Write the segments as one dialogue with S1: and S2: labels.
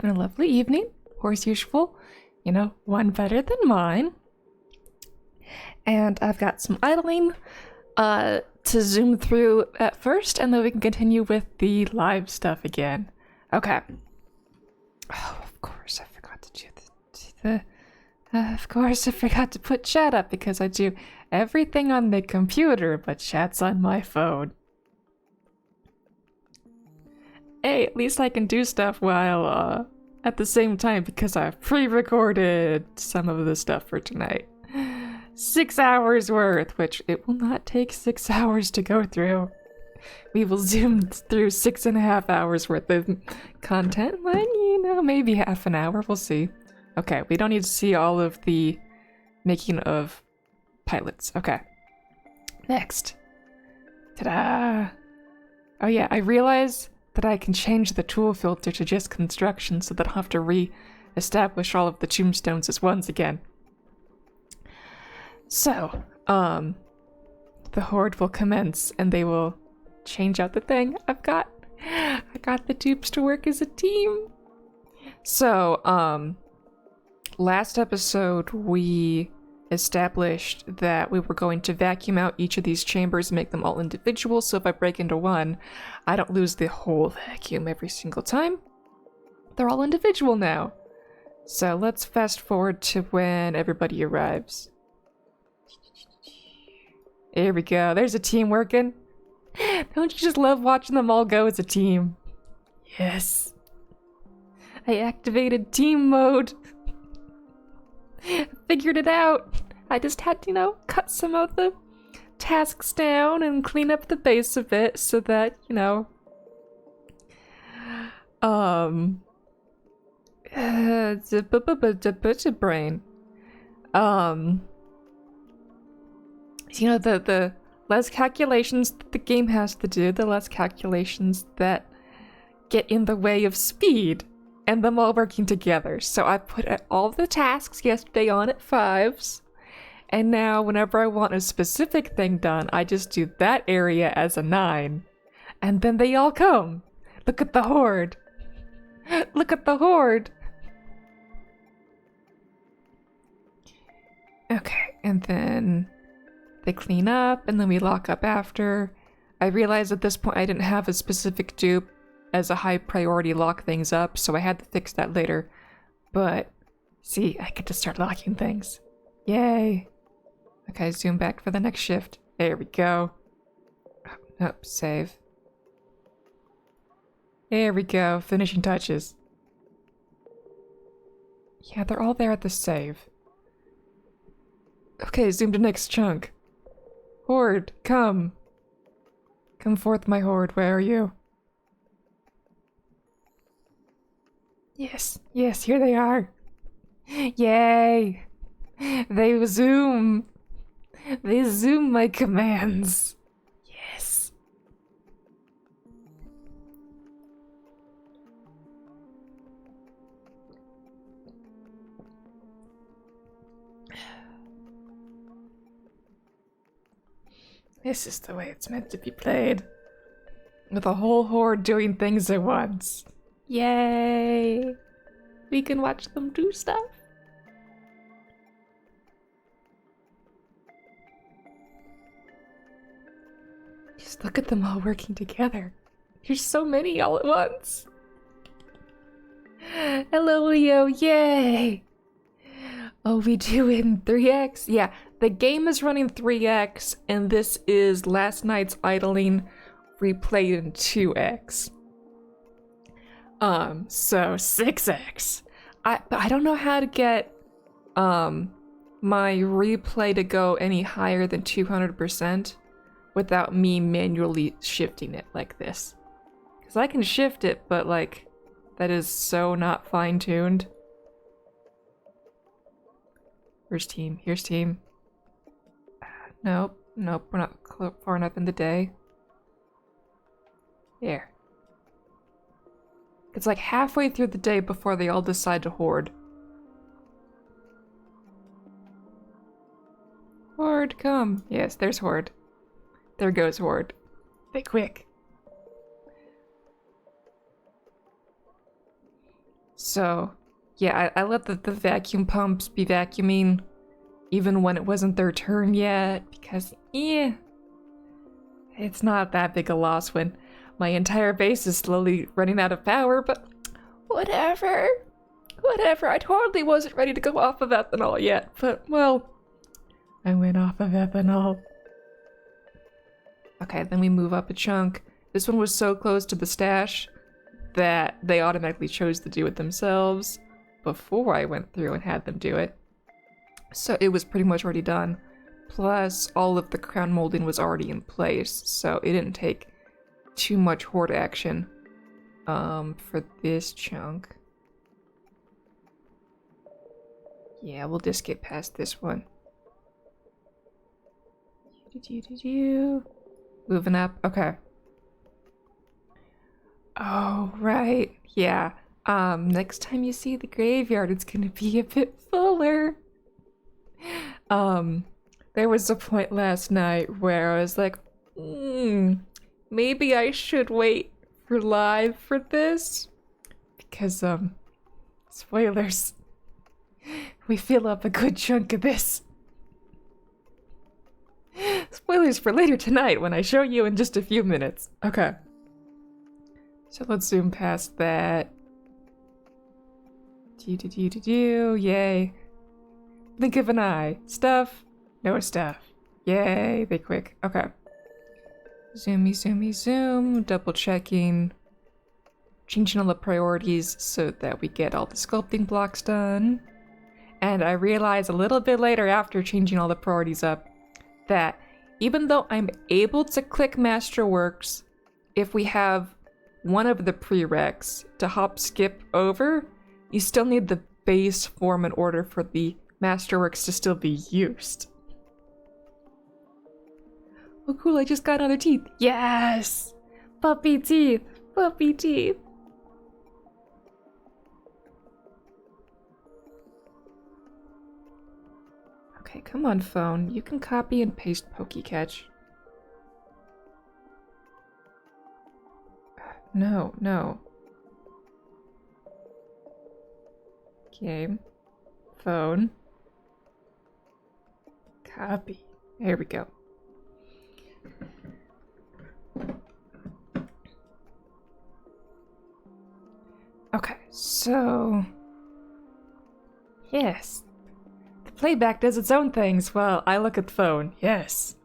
S1: been a lovely evening, or as usual. You know, one better than mine. And I've got some idling to zoom through at first, and then we can continue with the live stuff again. Okay. Oh, of course, I forgot to do of course, I forgot to put chat up because I do everything on the computer, but chat's on my phone. Hey, at least I can do stuff while, at the same time because I've pre-recorded some of the stuff for tonight. 6 hours worth, which it will not take 6 hours to go through. We will zoom through 6.5 hours worth of content, like, you know, maybe half an hour, we'll see. Okay, we don't need to see all of the making of pilots. Okay. Next. Ta-da! Oh yeah, I realized that I can change the tool filter to just construction so that I'll have to re-establish all of the tombstones as ones again. So, the horde will commence and they will change out the thing. I got the dupes to work as a team. So, last episode we established that we were going to vacuum out each of these chambers and make them all individual, so if I break into one, I don't lose the whole vacuum every single time. They're all individual now. So let's fast forward to when everybody arrives. There we go, there's a team working. Don't you just love watching them all go as a team? Yes. I activated team mode. Figured it out. I just had to, you know, cut some of the tasks down and clean up the base a bit so that, you know, brain. You know, the less calculations that the game has to do, the less calculations that get in the way of speed and them all working together. So I put all the tasks yesterday on at 5s, and now whenever I want a specific thing done, I just do that area as a 9, and then they all come. Look at the horde. Look at the horde. Okay, and then they clean up, and then we lock up after. I realized at this point I didn't have a specific dupe as a high priority lock things up, so I had to fix that later. But, see, I get to start locking things. Yay! Okay, zoom back for the next shift. There we go. Oh, nope, save. There we go, finishing touches. Yeah, they're all there at the save. Okay, zoom to next chunk. Horde, come. Come forth, my horde, where are you? Yes, yes, here they are. Yay! They zoom. They zoom my commands. Yes. This is the way it's meant to be played. With a whole horde doing things at once. Yay! We can watch them do stuff. Just look at them all working together. There's so many all at once. Hello, Leo. Yay! Oh, we do in 3x? Yeah, the game is running 3x, and this is last night's idling replayed in 2x. So 6x. But I don't know how to get my replay to go any higher than 200% without me manually shifting it like this. Because I can shift it, but like, that is so not fine-tuned. Where's team? Here's team. Nope, nope, we're not far enough in the day. There. It's like halfway through the day before they all decide to horde. Horde, come. Yes, there's horde. There goes horde. They quick. So, yeah, I let the vacuum pumps be vacuuming even when it wasn't their turn yet, because, it's not that big a loss when my entire base is slowly running out of power, but whatever. Whatever, I totally wasn't ready to go off of ethanol yet, but, well, I went off of ethanol. Okay, then we move up a chunk. This one was so close to the stash that they automatically chose to do it themselves before I went through and had them do it. So it was pretty much already done. Plus, all of the crown molding was already in place, so it didn't take too much horde action for this chunk. Yeah, we'll just get past this one. Moving up, okay. Oh, right, yeah. Next time you see the graveyard, it's gonna be a bit fuller. There was a point last night where I was like, maybe I should wait for live for this. Because, spoilers. We fill up a good chunk of this. Spoilers for later tonight when I show you in just a few minutes. Okay. So let's zoom past that. Yay. Blink of an eye. Stuff. No stuff. Yay, they quick. Okay. Zoomy, zoom. Double checking. Changing all the priorities so that we get all the sculpting blocks done. And I realized a little bit later after changing all the priorities up that even though I'm able to click Masterworks, if we have one of the prereqs to hop skip over, you still need the base form in order for the Masterworks to still be used. Oh cool, I just got another teeth. Yes! Puppy teeth! Puppy teeth! Okay, come on, phone. You can copy and paste PokeCatch. No. Game. Phone. Copy. There we go. Okay, so... Yes. The playback does its own things while I look at the phone. Yes.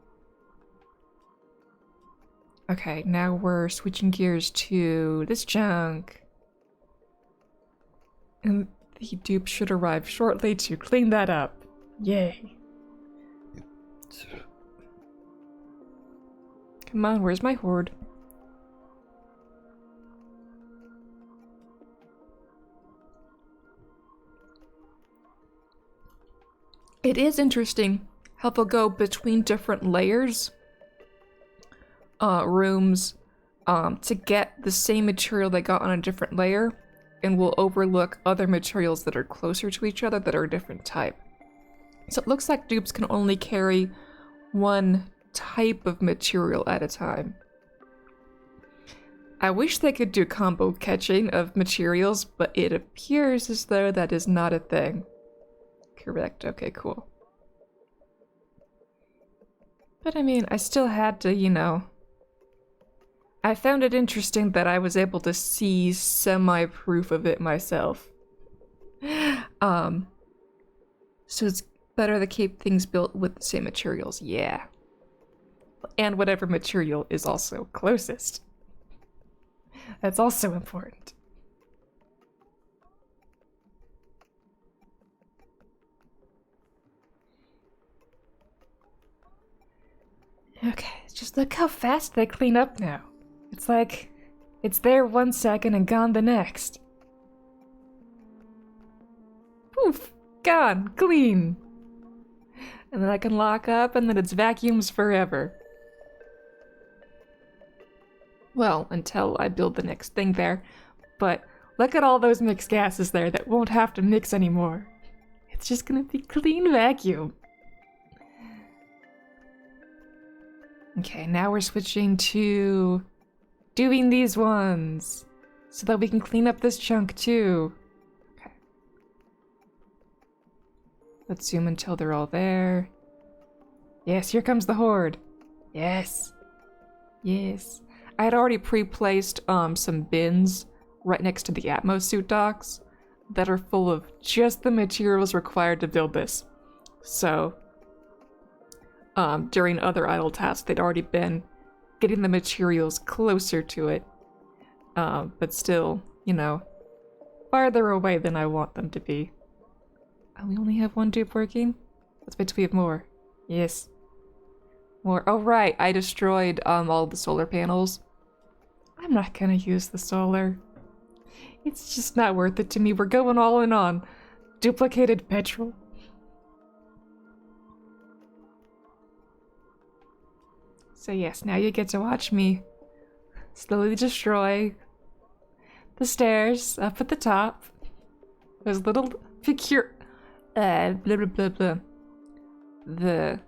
S1: Okay, now we're switching gears to this junk. And the dupe should arrive shortly to clean that up. Yay. Come on, where's my horde? It is interesting how they'll go between different layers, rooms, to get the same material they got on a different layer, and will overlook other materials that are closer to each other that are a different type. So it looks like dupes can only carry one type of material at a time. I wish they could do combo catching of materials, but it appears as though that is not a thing. Correct, okay, cool. But I mean, I still had to, you know... I found it interesting that I was able to see semi-proof of it myself. So it's better to keep things built with the same materials, yeah. And whatever material is also closest. That's also important. Okay, just look how fast they clean up now. It's like, it's there 1 second and gone the next. Poof, gone, clean. And then I can lock up and then it's vacuums forever. Well, until I build the next thing there. But look at all those mixed gases there that won't have to mix anymore. It's just gonna be clean vacuum. Okay, now we're switching to doing these ones so that we can clean up this chunk too. Let's zoom until they're all there. Yes, here comes the horde. Yes. Yes. I had already pre-placed some bins right next to the Atmos suit docks that are full of just the materials required to build this. So, during other idle tasks, they'd already been getting the materials closer to it. But still, you know, farther away than I want them to be. Oh, we only have one dupe working? Let's wait till we have more. Yes. More. Oh, right. I destroyed all the solar panels. I'm not gonna use the solar. It's just not worth it to me. We're going all in on duplicated petrol. So yes, now you get to watch me slowly destroy the stairs up at the top. Those little blah blah blah blah. The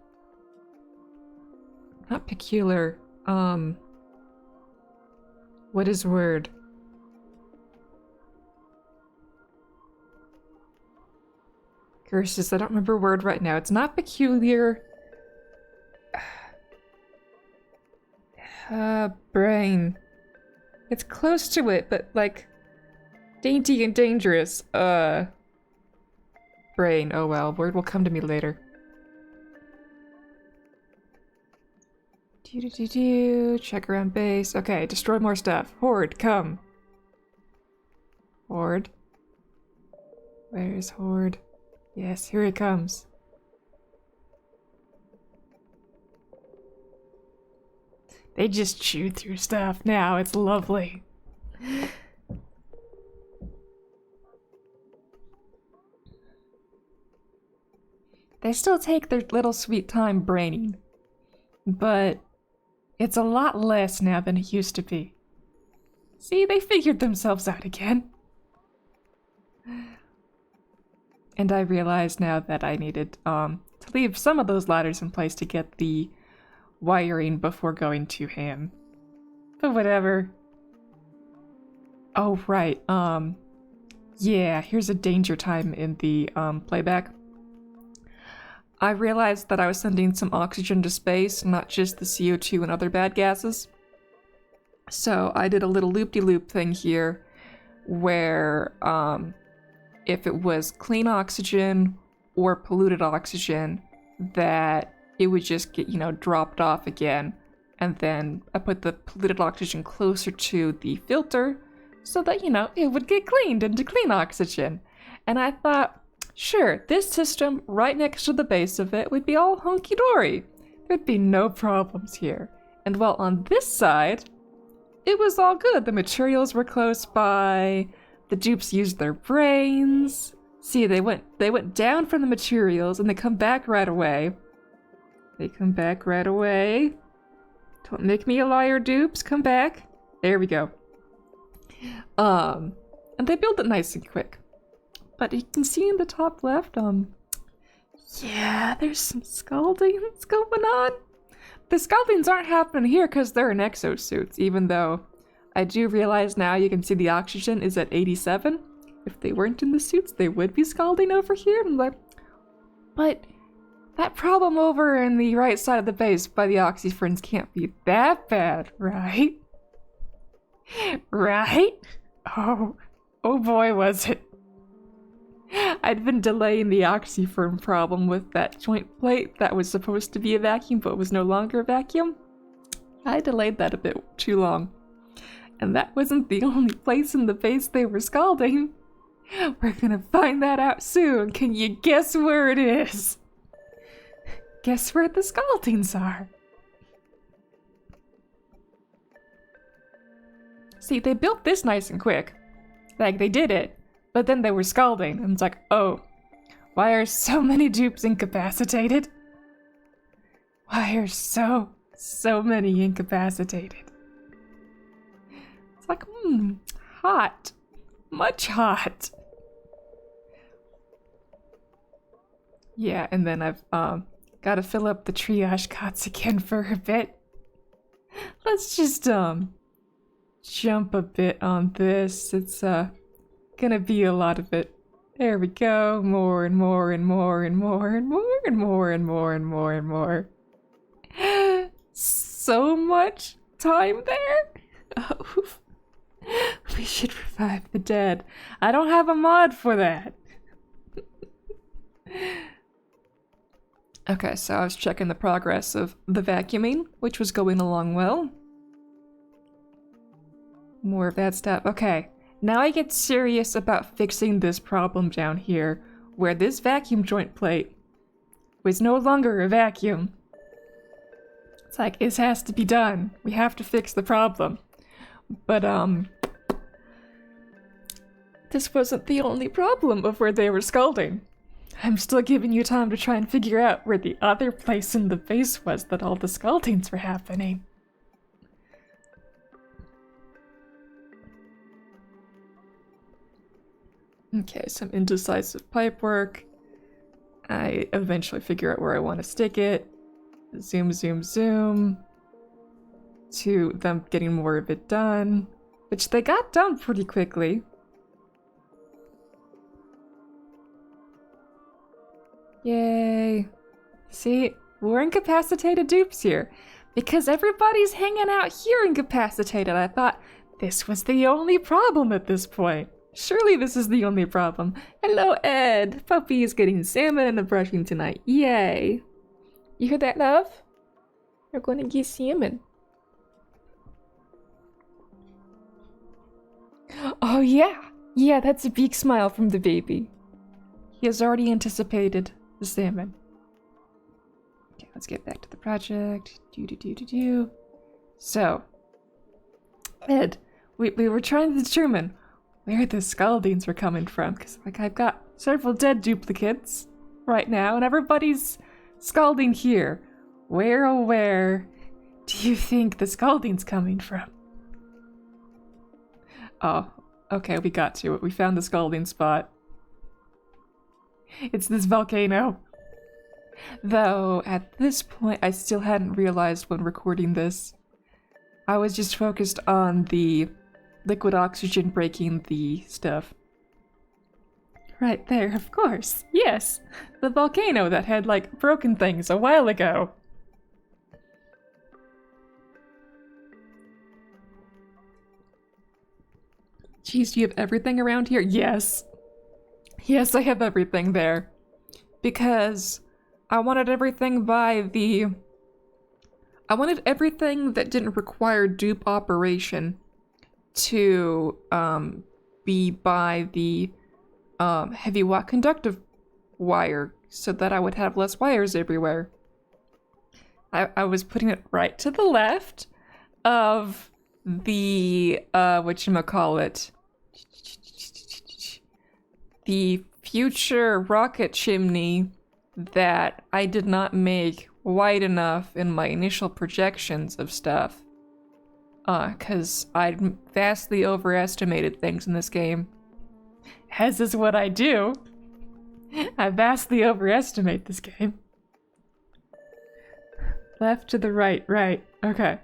S1: not peculiar. What is word? Curses, I don't remember word right now. It's not peculiar. Brain. It's close to it, but like dainty and dangerous. Brain. Oh well, word will come to me later. Check around base. Okay, destroy more stuff. Horde, come. Horde. Where's Horde? Yes, here he comes. They just chew through stuff now. It's lovely. They still take their little sweet time braining, but it's a lot less now than it used to be. See, they figured themselves out again. And I realize now that I needed to leave some of those ladders in place to get the wiring before going to him. But whatever. Oh, right. Yeah, here's a danger time in the playback. I realized that I was sending some oxygen to space, not just the CO2 and other bad gases. So I did a little loop-de-loop thing here where if it was clean oxygen or polluted oxygen, that it would just get, you know, dropped off again. And then I put the polluted oxygen closer to the filter so that, you know, it would get cleaned into clean oxygen. And I thought, sure, this system right next to the base of it would be all hunky-dory. There'd be no problems here. And while on this side, it was all good. The materials were close by. The dupes used their brains. See, they went down from the materials and they come back right away. They come back right away. Don't make me a liar, dupes. Come back. There we go. And they build it nice and quick. But you can see in the top left, yeah, there's some scaldings going on. The scaldings aren't happening here because they're in exosuits, even though I do realize now you can see the oxygen is at 87. If they weren't in the suits, they would be scalding over here. I'm like, but that problem over in the right side of the base by the oxyfriends can't be that bad, right? Right? Oh boy, was it. I'd been delaying the oxyfern problem with that joint plate that was supposed to be a vacuum but was no longer a vacuum. I delayed that a bit too long. And that wasn't the only place in the base they were scalding. We're gonna find that out soon. Can you guess where it is? Guess where the scaldings are? See, they built this nice and quick. Like, they did it. But then they were scalding, and it's like, oh, why are so many dupes incapacitated? Why are so many incapacitated? It's like, hot. Much hot. Yeah, and then I've got to fill up the triage cots again for a bit. Let's just jump a bit on this. It's gonna be a lot of it. There we go. More and more and more and more and more and more and more and more and more. So much time there. Oh, we should revive the dead. I don't have a mod for that. Okay, so I was checking the progress of the vacuuming, which was going along well. More of that stuff. Okay, now I get serious about fixing this problem down here, where this vacuum joint plate was no longer a vacuum. It's like, this has to be done. We have to fix the problem. But, this wasn't the only problem of where they were scalding. I'm still giving you time to try and figure out where the other place in the base was that all the scaldings were happening. Okay, some indecisive pipe work. I eventually figure out where I want to stick it. Zoom, zoom, zoom. To them getting more of it done, which they got done pretty quickly. Yay. See, we're incapacitated dupes here. Because everybody's hanging out here incapacitated, I thought this was the only problem at this point. Surely this is the only problem. Hello, Ed. Puppy is getting salmon and a brushing tonight. Yay. You hear that, love? We're going to get salmon. Oh, yeah. Yeah, that's a big smile from the baby. He has already anticipated the salmon. Okay, let's get back to the project. So, Ed, we were trying to determine where the scaldings were coming from, because like I've got several dead duplicates right now, and everybody's scalding here. Where, oh where do you think the scalding's coming from? Oh, okay, we got to it. We found the scalding spot. It's this volcano. Though, at this point, I still hadn't realized when recording this. I was just focused on the liquid oxygen breaking the stuff. Right there, of course. Yes, the volcano that had, like, broken things a while ago. Jeez, do you have everything around here? Yes. Yes, I have everything there. Because I wanted everything by the... I wanted everything that didn't require dupe operation to be by the heavy watt conductive wire so that I would have less wires everywhere. I was putting it right to the left of the whatchamacallit, the future rocket chimney that I did not make wide enough in my initial projections of stuff. Cause I'd vastly overestimated things in this game. As is what I do. I vastly overestimate this game. Left to the right, right, okay.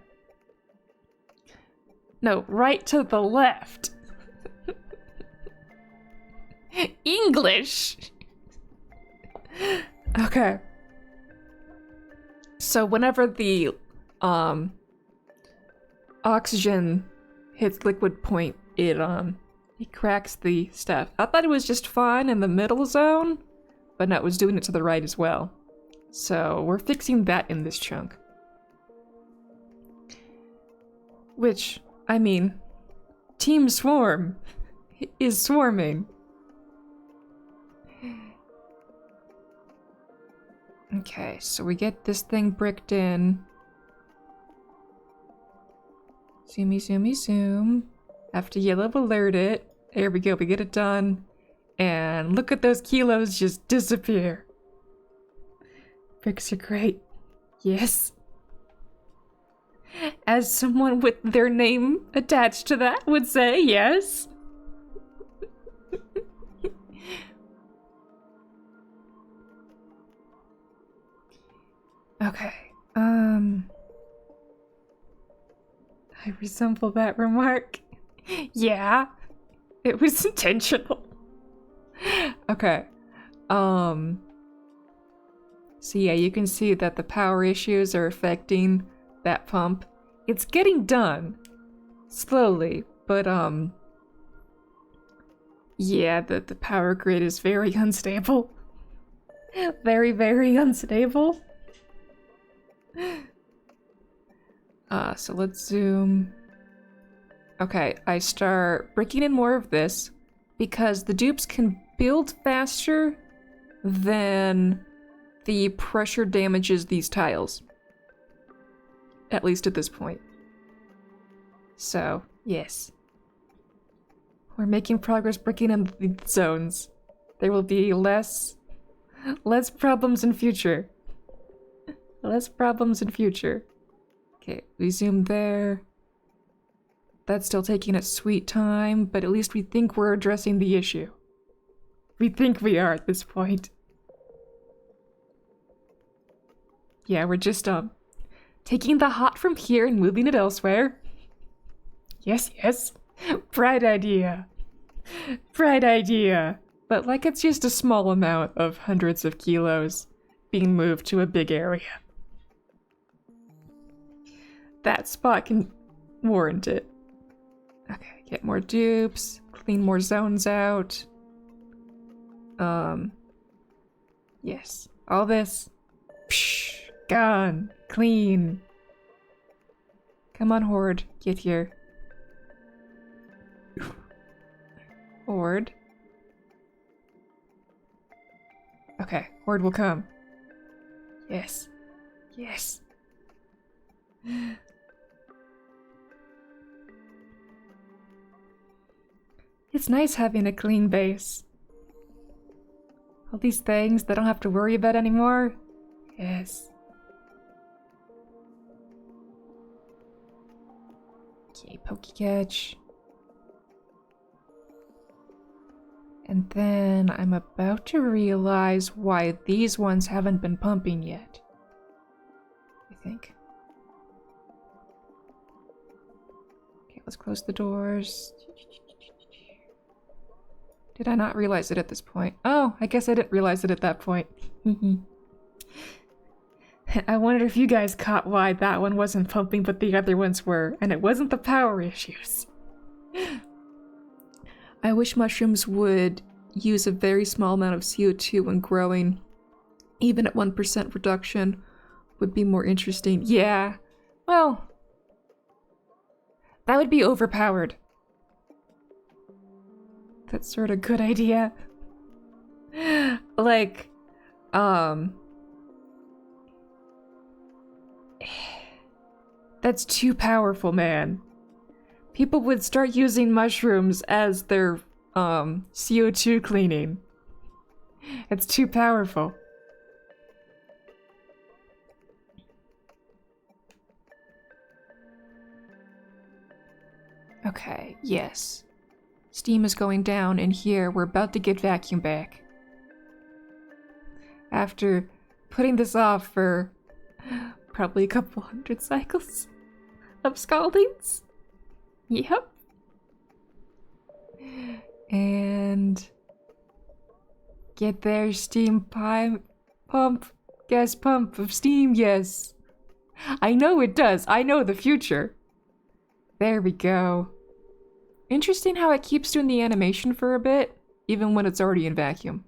S1: No, right to the left. English! Okay. So whenever the oxygen hits liquid point, it cracks the stuff. I thought it was just fine in the middle zone, but no, it was doing it to the right as well. So we're fixing that in this chunk. Which, I mean, Team Swarm is swarming. Okay, so we get this thing bricked in. Zoomy, zoomy, zoom. Have to yellow alert it. There we go, we get it done. And look at those kilos just disappear. Bricks are great. Yes. As someone with their name attached to that would say, yes. Okay, I resemble that remark. Yeah, it was intentional. Okay. So yeah, you can see that the power issues are affecting that pump. It's getting done. Slowly, but yeah, the power grid is very unstable. Very, very unstable. So let's zoom. Okay, I start breaking in more of this because the dupes can build faster than the pressure damages these tiles. At least at this point. So, yes. We're making progress breaking in the zones. There will be less problems in future. Less problems in future. Okay, we zoom there. That's still taking its sweet time, but at least we think we're addressing the issue. We think we are at this point. Yeah, we're just, taking the hot from here and moving it elsewhere. Yes, yes. Bright idea. Bright idea. But like it's just a small amount of hundreds of kilos being moved to a big area. That spot can warrant it. Okay, get more dupes, clean more zones out. Yes. All this. Psh, gone. Clean. Come on, Horde. Get here. Horde. Okay, Horde will come. Yes. Yes. It's nice having a clean base. All these things that I don't have to worry about anymore. Yes. Okay, Pokey Catch. And then I'm about to realize why these ones haven't been pumping yet. I think. Okay, let's close the doors. Did I not realize it at this point? Oh, I guess I didn't realize it at that point. I wonder if you guys caught why that one wasn't pumping but the other ones were, and it wasn't the power issues. I wish mushrooms would use a very small amount of CO2 when growing. Even at 1% reduction would be more interesting. Yeah, well, that would be overpowered. That's sort of a good idea. Like, that's too powerful, man. People would start using mushrooms as their, CO2 cleaning. It's too powerful. Okay, yes. Steam is going down, and here we're about to get vacuum back. After putting this off for probably a couple hundred cycles of scaldings. Yep. And get there, steam pump, gas pump of steam, yes. I know it does. I know the future. There we go. Interesting how it keeps doing the animation for a bit, even when it's already in vacuum.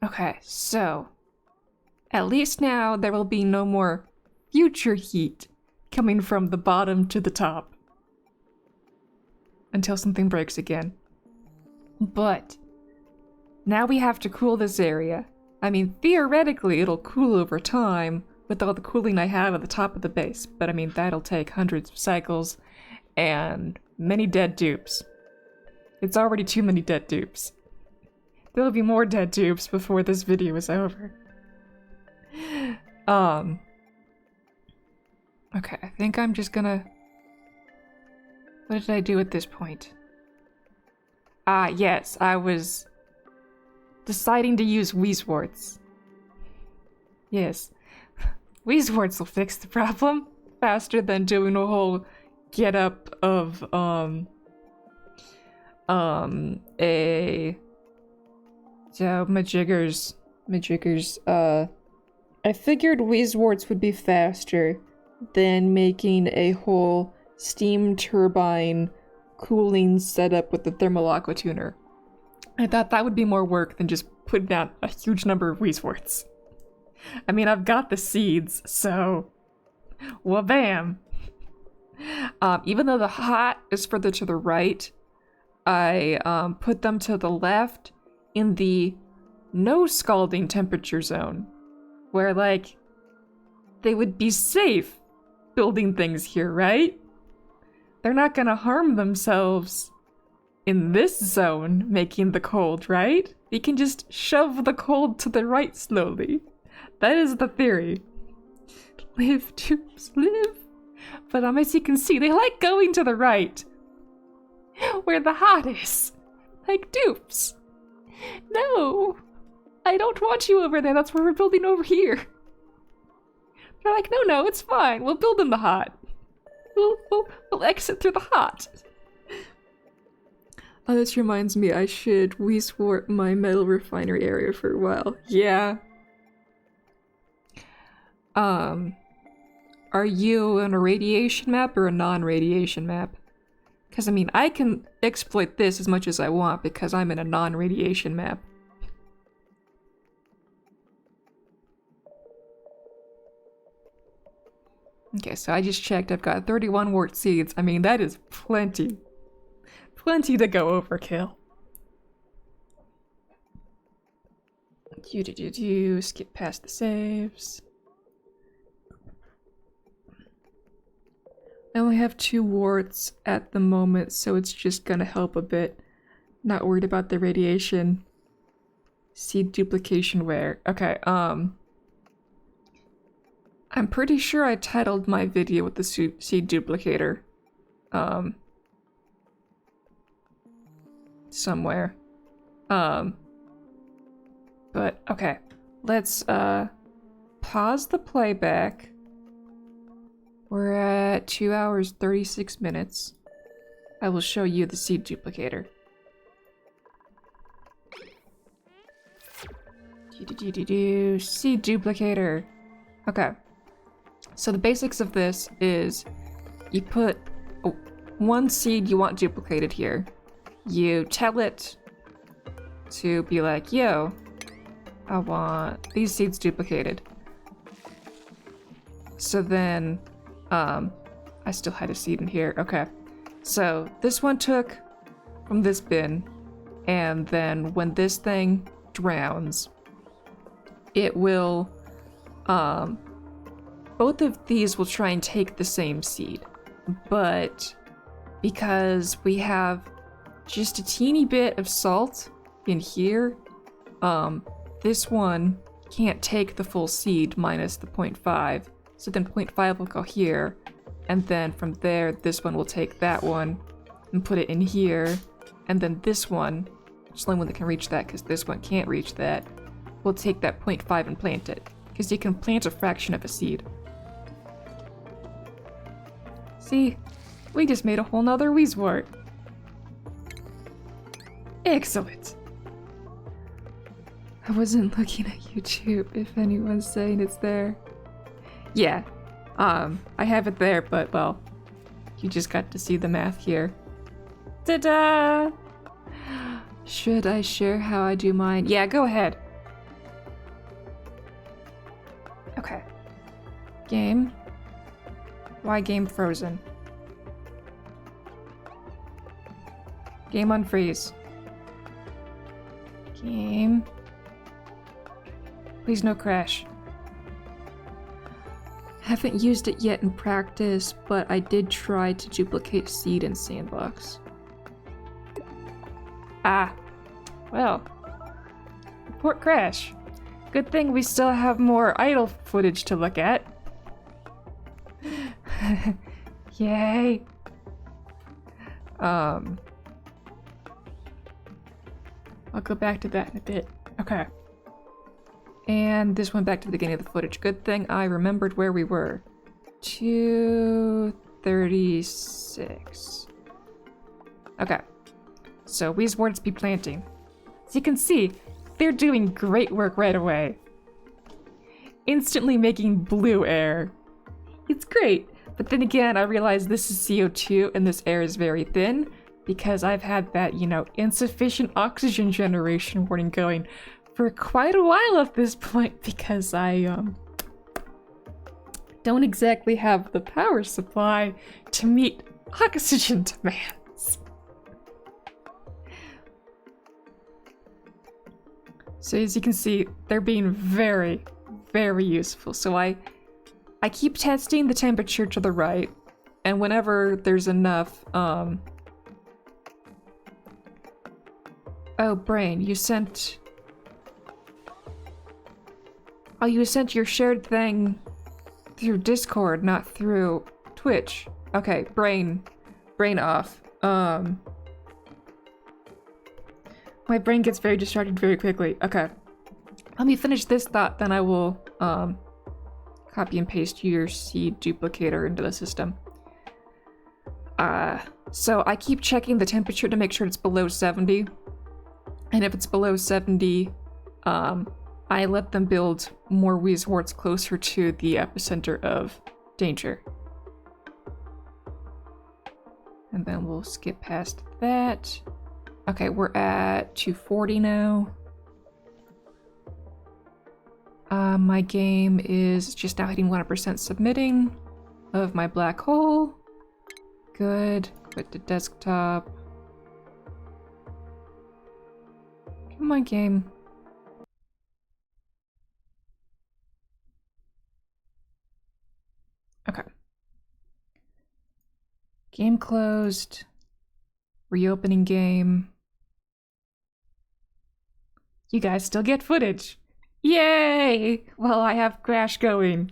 S1: Okay, so at least now there will be no more future heat coming from the bottom to the top until something breaks again. But now we have to cool this area. I mean, theoretically, it'll cool over time with all the cooling I have at the top of the base, but I mean, that'll take hundreds of cycles and many dead dupes. It's already too many dead dupes. There'll be more dead dupes before this video is over. Okay, I think I'm just gonna... What did I do at this point? Ah, yes, I was deciding to use Wheezeworts. Yes. Wheezeworts will fix the problem. faster than doing a whole get up of majiggers. I figured Wheezeworts would be faster than making a whole steam turbine cooling setup with the thermal aqua tuner. I thought that would be more work than just putting out a huge number of Wheezeworts. I mean, I've got the seeds, so wha-bam! Even though the hot is further to the right, I put them to the left in the no scalding temperature zone, where, like, they would be safe building things here, right? They're not gonna harm themselves in this zone, making the cold, right? We can just shove the cold to the right slowly. That is the theory. Live, dupes, live. But as you can see, they like going to the right, where the hot is. Like dupes. No, I don't want you over there. That's where we're building over here. They're like, no, it's fine. We'll build in the hot. We'll exit through the hot. Oh, this reminds me, I should Wheezewort my metal refinery area for a while. Yeah. Are you on a radiation map or a non-radiation map? Because, I mean, I can exploit this as much as I want because I'm in a non-radiation map. Okay, so I just checked. I've got 31 wart seeds. I mean, that is plenty. Plenty to go overkill. Skip past the saves. I only have 2 warts at the moment, so it's just gonna help a bit. Not worried about the radiation. Seed duplication where? Okay, I'm pretty sure I titled my video with the seed duplicator. Somewhere. But, okay. Let's, pause the playback. We're at 2 hours, 36 minutes. I will show you the seed duplicator. Seed duplicator. Okay. So the basics of this is you put one seed you want duplicated here. You tell it to be like, yo, I want these seeds duplicated. So then, I still had a seed in here. Okay. So this one took from this bin, and then when this thing drowns, it will, both of these will try and take the same seed, but because we have just a teeny bit of salt in here, this one can't take the full seed minus the 0.5, so then 0.5 will go here, and then from there, this one will take that one and put it in here, and then this one, which is the only one that can reach that because this one can't reach that, will take that 0.5 and plant it, because you can plant a fraction of a seed. See? We just made a whole nother Wheezewort. Excellent. I wasn't looking at YouTube, if anyone's saying it's there. Yeah, I have it there, but, well, you just got to see the math here. Ta-da! Should I share how I do mine? Yeah, go ahead. Okay. Game. Why game frozen? Game unfreeze. Game. Please no crash. Haven't used it yet in practice, but I did try to duplicate seed in Sandbox. Ah. Well. Report crash. Good thing we still have more idle footage to look at. Yay. I'll go back to that in a bit. Okay. And this went back to the beginning of the footage. Good thing I remembered where we were. 236. Okay. So Weezewards be planting. As you can see, they're doing great work right away. Instantly making blue air. It's great. But then again, I realize this is CO2 and this air is very thin because I've had that, you know, insufficient oxygen generation warning going for quite a while at this point because I don't exactly have the power supply to meet oxygen demands. So as you can see, they're being very, very useful. So I keep testing the temperature to the right, and whenever there's enough, oh, Brain, you sent... Oh, you sent your shared thing through Discord, not through Twitch. Okay, brain off. My brain gets very distracted very quickly. Okay. Let me finish this thought, then I will, copy and paste your seed duplicator into the system. So I keep checking the temperature to make sure it's below 70. And if it's below 70, I let them build more Weezewarts closer to the epicenter of danger. And then we'll skip past that. Okay, we're at 240 now. My game is just now hitting 100% submitting of my black hole. Good. Quit the desktop. Come on, game. Okay. Game closed. Reopening game. You guys still get footage. Yay! Well, I have Crash going.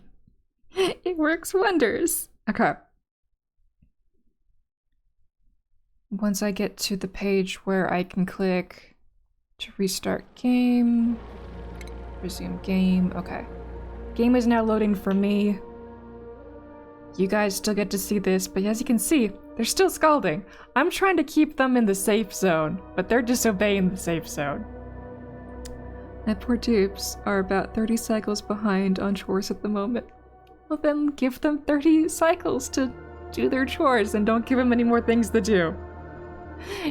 S1: It works wonders. Okay. Once I get to the page where I can click to restart game, resume game, okay. Game is now loading for me. You guys still get to see this, but as you can see, they're still scalding. I'm trying to keep them in the safe zone, but they're disobeying the safe zone. My poor dupes are about 30 cycles behind on chores at the moment. Well then, give them 30 cycles to do their chores and don't give them any more things to do.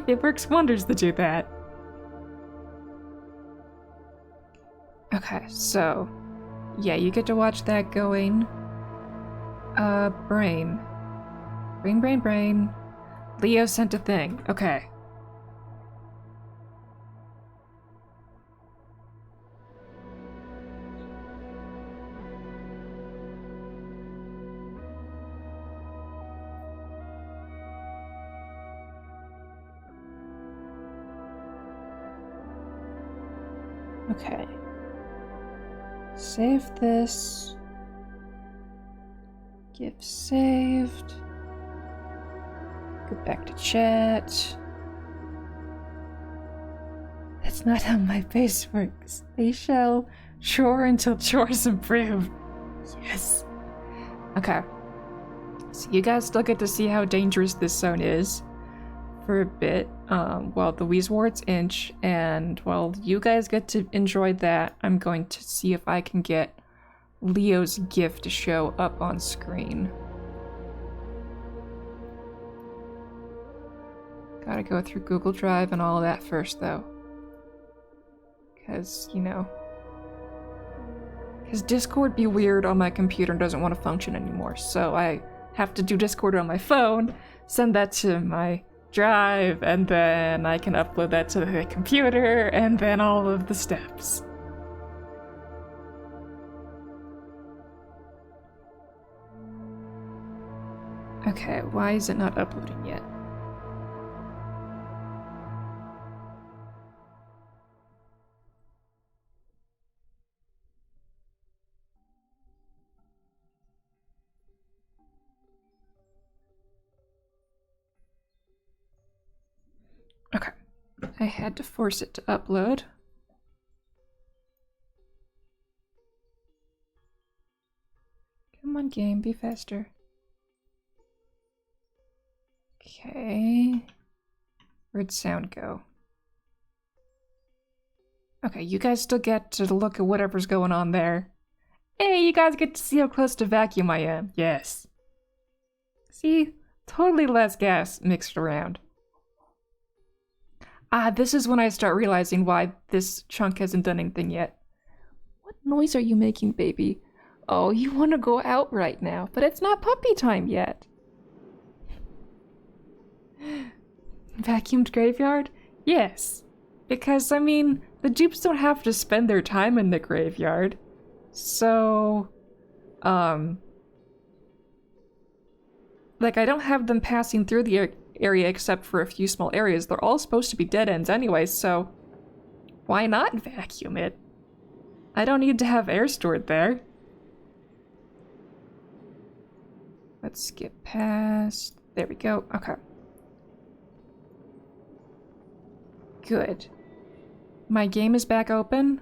S1: It works wonders to do that. Okay, so... yeah, you get to watch that going. Brain. Brain. Leo sent a thing. Okay. Okay. Save this. Give saved. Go back to chat. That's not how my face works. They shall chore until chores improve. Yes. Okay. So you guys still get to see how dangerous this zone is for a bit, while the Weezewarts inch, and while you guys get to enjoy that, I'm going to see if I can get Leo's gift to show up on screen. Gotta go through Google Drive and all of that first, though. Because, you know... because Discord be weird on my computer and doesn't want to function anymore, so I have to do Discord on my phone, send that to my drive, and then I can upload that to the computer, and then all of the steps. Okay, why is it not uploading yet? Okay, I had to force it to upload. Come on, game, be faster. Okay. Where'd sound go? Okay, you guys still get to look at whatever's going on there. Hey, you guys get to see how close to vacuum I am. Yes. See? Totally less gas mixed around. Ah, this is when I start realizing why this chunk hasn't done anything yet. What noise are you making, baby? Oh, you want to go out right now, but it's not puppy time yet. Vacuumed graveyard? Yes. Because, I mean, the dupes don't have to spend their time in the graveyard. So, like, I don't have them passing through the area except for a few small areas. They're all supposed to be dead ends anyway, so why not vacuum it? I don't need to have air stored there. Let's skip past. There we go. Okay. Good. My game is back open.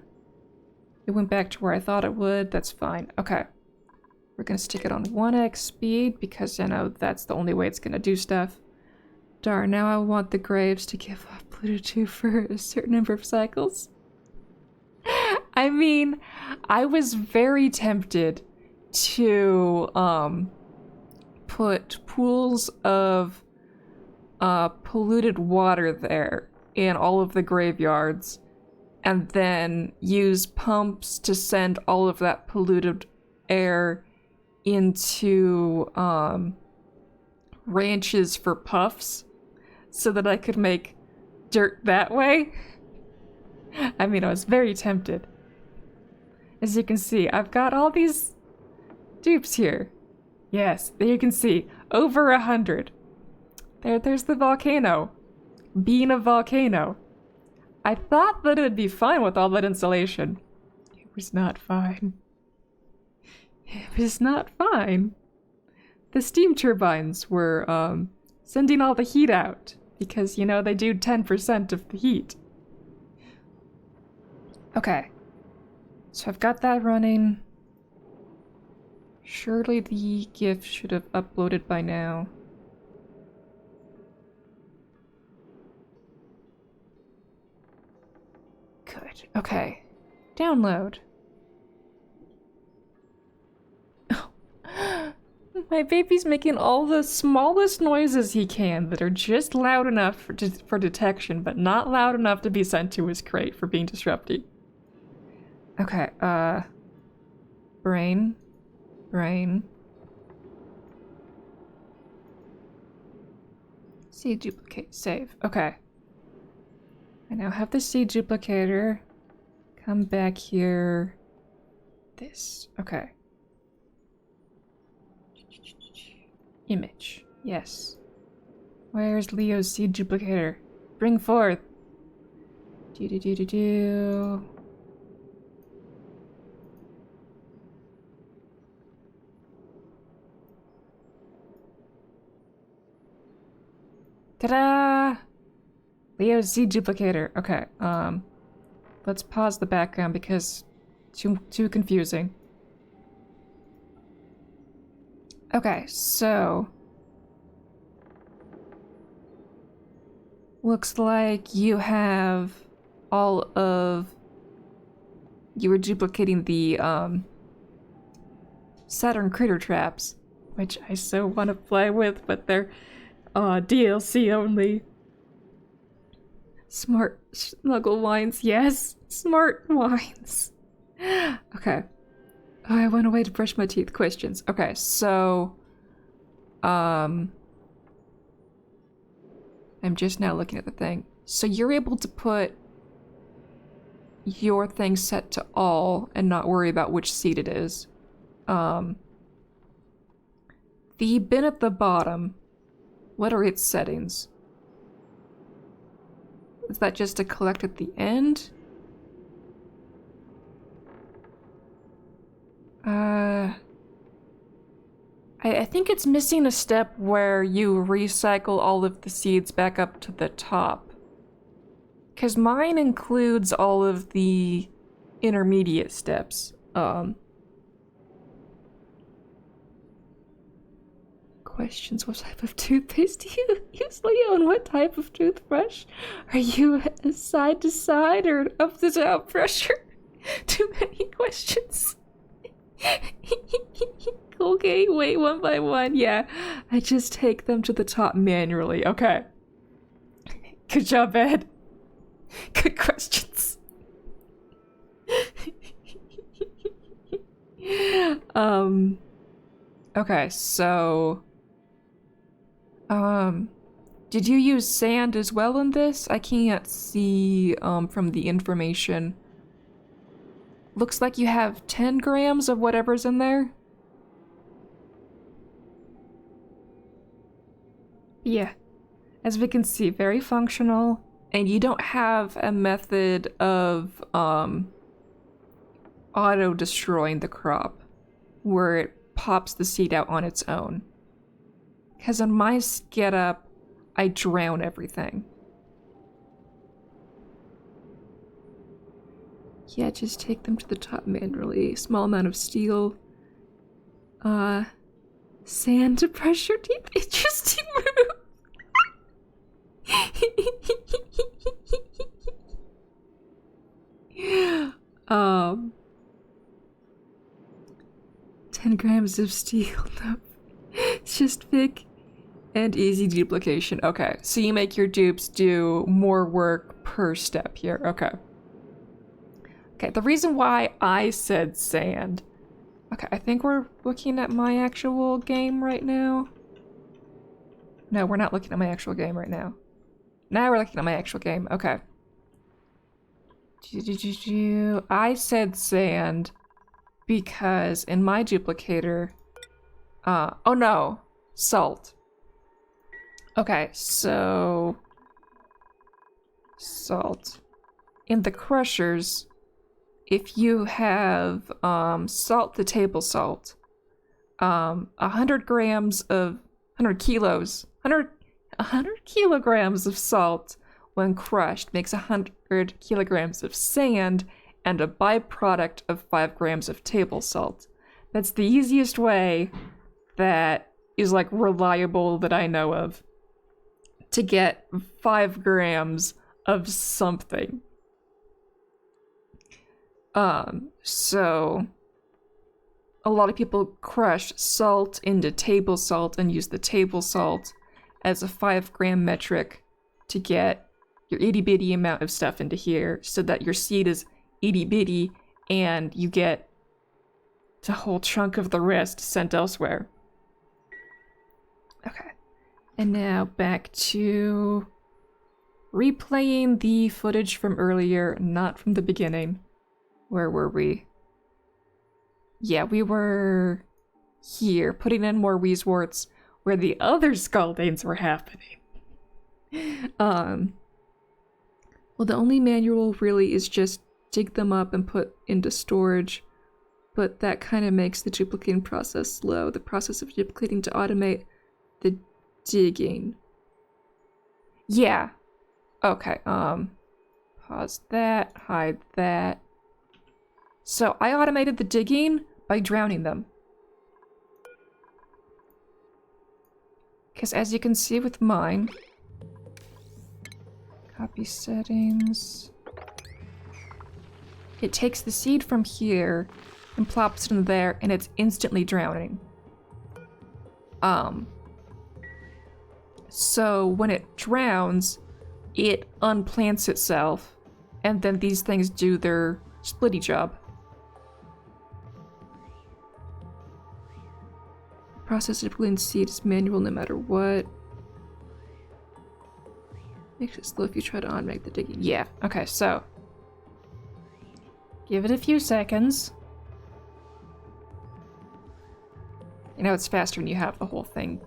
S1: It went back to where I thought it would. That's fine. Okay. We're gonna stick it on 1x speed because I know that's the only way it's gonna do stuff. Darn, now I want the graves to give off Pluto 2 for a certain number of cycles. I mean, I was very tempted to put pools of polluted water there in all of the graveyards and then use pumps to send all of that polluted air into ranches for puffs so that I could make dirt that way. I mean, I was very tempted. As you can see, I've got all these dupes here. Yes, there you can see, over 100. There's the volcano. Being a volcano. I thought that it would be fine with all that insulation. It was not fine. It was not fine. The steam turbines were, sending all the heat out. Because, you know, they do 10% of the heat. Okay. So I've got that running. Surely the GIF should have uploaded by now. Good. Okay. Download. My baby's making all the smallest noises he can that are just loud enough for detection, but not loud enough to be sent to his crate for being disrupting. Okay, brain. Seed duplicate, save. Okay. I now have the seed duplicator. Come back here. This. Okay. Image. Yes. Where's Leo's seed duplicator? Bring forth. Do. Ta-da! Leo's seed duplicator. Okay, let's pause the background because too confusing. Okay, so looks like you have all of you were duplicating the Saturn critter traps, which I so want to play with, but they're DLC only. Smart snuggle wines, yes, smart wines. Okay. Oh, I went away to brush my teeth. Questions. Okay, so I'm just now looking at the thing. So you're able to put your thing set to all and not worry about which seed it is. The bin at the bottom, what are its settings? Is that just to collect at the end? I think it's missing a step where you recycle all of the seeds back up to the top. Because mine includes all of the intermediate steps. questions. What type of toothpaste do you use, Leo? And what type of toothbrush? Are you side to side or up to down pressure? Too many questions. Okay, wait, one by one. Yeah, I just take them to the top manually. Okay. Good job, Ed. Good questions. Okay, so did you use sand as well in this? I can't see from the information. Looks like you have 10 grams of whatever's in there. Yeah, as we can see, very functional, and you don't have a method of auto-destroying the crop where it pops the seed out on its own. Because on my getup, I drown everything. Yeah, just take them to the top manually. Small amount of steel. Sand to pressure teeth. Interesting move. 10 grams of steel. No. It's just thick and easy duplication. Okay, so you make your dupes do more work per step here. Okay. Okay, the reason why I said sand. Okay, I think we're looking at my actual game right now. No, we're not looking at my actual game right now. Now we're looking at my actual game. Okay. I said sand because in my duplicator, oh no, salt. Okay, so salt. In the crushers, if you have salt to table salt, 100 grams of 100 kilos, 100 kilograms of salt when crushed makes 100 kilograms of sand and a byproduct of 5 grams of table salt. That's the easiest way that is like reliable that I know of to get 5 grams of something. So a lot of people crush salt into table salt and use the table salt as a 5-gram metric to get your itty bitty amount of stuff into here so that your seed is itty bitty and you get a whole chunk of the rest sent elsewhere. Okay. And now back to replaying the footage from earlier, not from the beginning. Where were we? Yeah, we were here, putting in more Weezeworts where the other Scaldanes were happening. Well, the only manual really is just dig them up and put into storage, but that kind of makes the duplicating process slow. The process of duplicating to automate the digging. Yeah. Okay, pause that, hide that. So I automated the digging by drowning them. Because as you can see with mine, copy settings. It takes the seed from here and plops it in there and it's instantly drowning. So when it drowns, it unplants itself and then these things do their splitty job. Process of pulling seed is manual no matter what. Makes it slow if you try to automate the digging. Yeah, okay, so. Give it a few seconds. You know, it's faster when you have the whole thing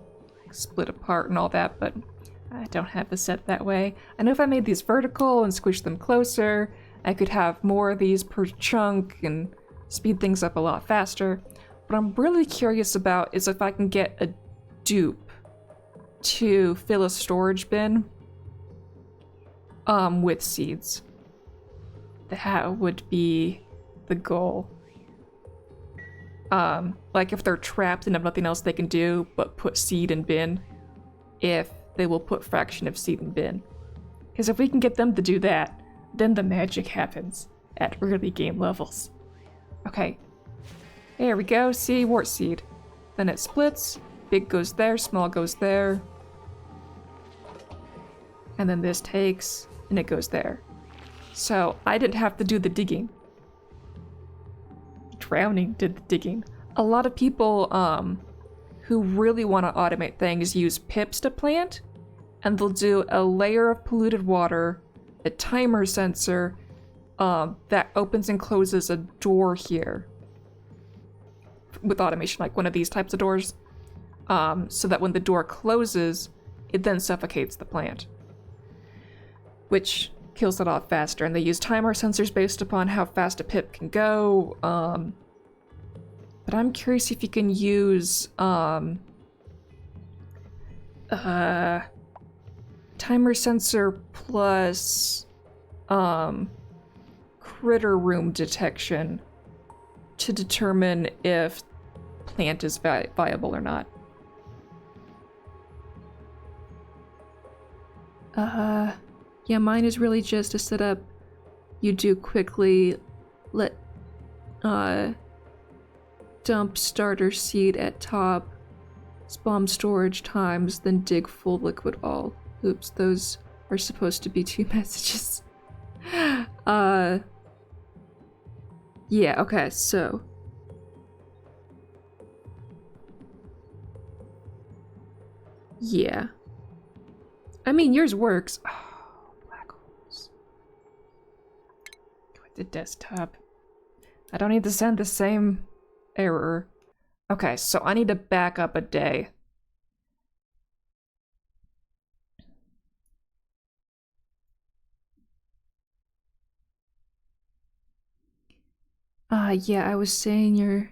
S1: split apart and all that, but I don't have it set that way. I know if I made these vertical and squished them closer, I could have more of these per chunk and speed things up a lot faster. What I'm really curious about is if I can get a dupe to fill a storage bin with seeds. That would be the goal. like if they're trapped and have nothing else they can do but put seed in bin, if they will put fraction of seed in bin. Because if we can get them to do that, then the magic happens at early game levels. Okay, there we go, see, wart seed. Then it splits, big goes there, small goes there. And then this takes, and it goes there. So I didn't have to do the digging. Drowning did the digging. A lot of people who really want to automate things use pips to plant, and they'll do a layer of polluted water, a timer sensor that opens and closes a door here with automation, like one of these types of doors, so that when the door closes, it then suffocates the plant, which kills it off faster. And they use timer sensors based upon how fast a pip can go. But I'm curious if you can use timer sensor plus critter room detection to determine if plant is viable or not. Yeah, mine is really just a setup you do quickly. Let dump starter seed at top, spawn storage times, then dig full liquid all. Oops, those are supposed to be 2 messages. Yeah, okay, so. Yeah. I mean, yours works. Oh, black holes. Go with the desktop. I don't need to send the same error. Okay, so I need to back up a day. Yeah, I was saying you're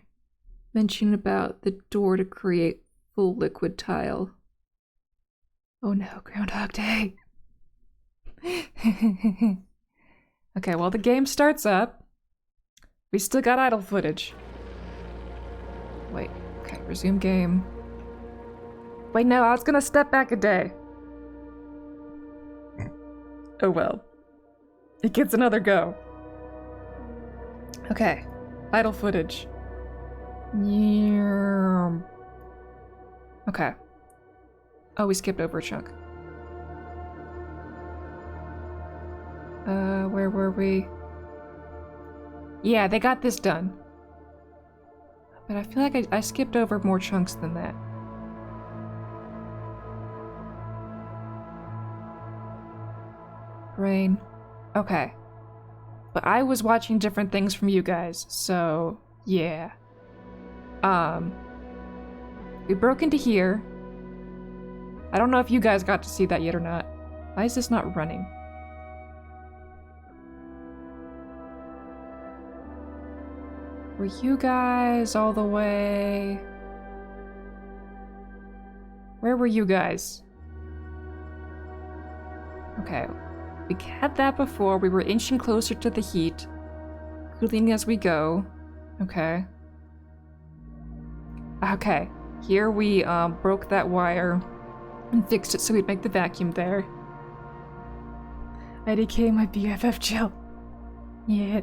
S1: mentioning about the door to create full liquid tile. Oh no, Groundhog Day. Okay, well the game starts up. We still got idle footage. Wait, okay, resume game. Wait, no, I was gonna step back a day. Oh well. It gets another go. Okay, idle footage. Okay. Oh, we skipped over a chunk. Where were we? Yeah, they got this done. But I feel like I skipped over more chunks than that. Rain. Okay. But I was watching different things from you guys, so yeah. We broke into here. I don't know if you guys got to see that yet or not. Why is this not running? Were you guys all the way? Where were you guys? Okay, we had that before. We were inching closer to the heat. Cooling as we go. Okay. Okay, here we broke that wire and fixed it so we'd make the vacuum there. IDK my BFF Jill. Yeah.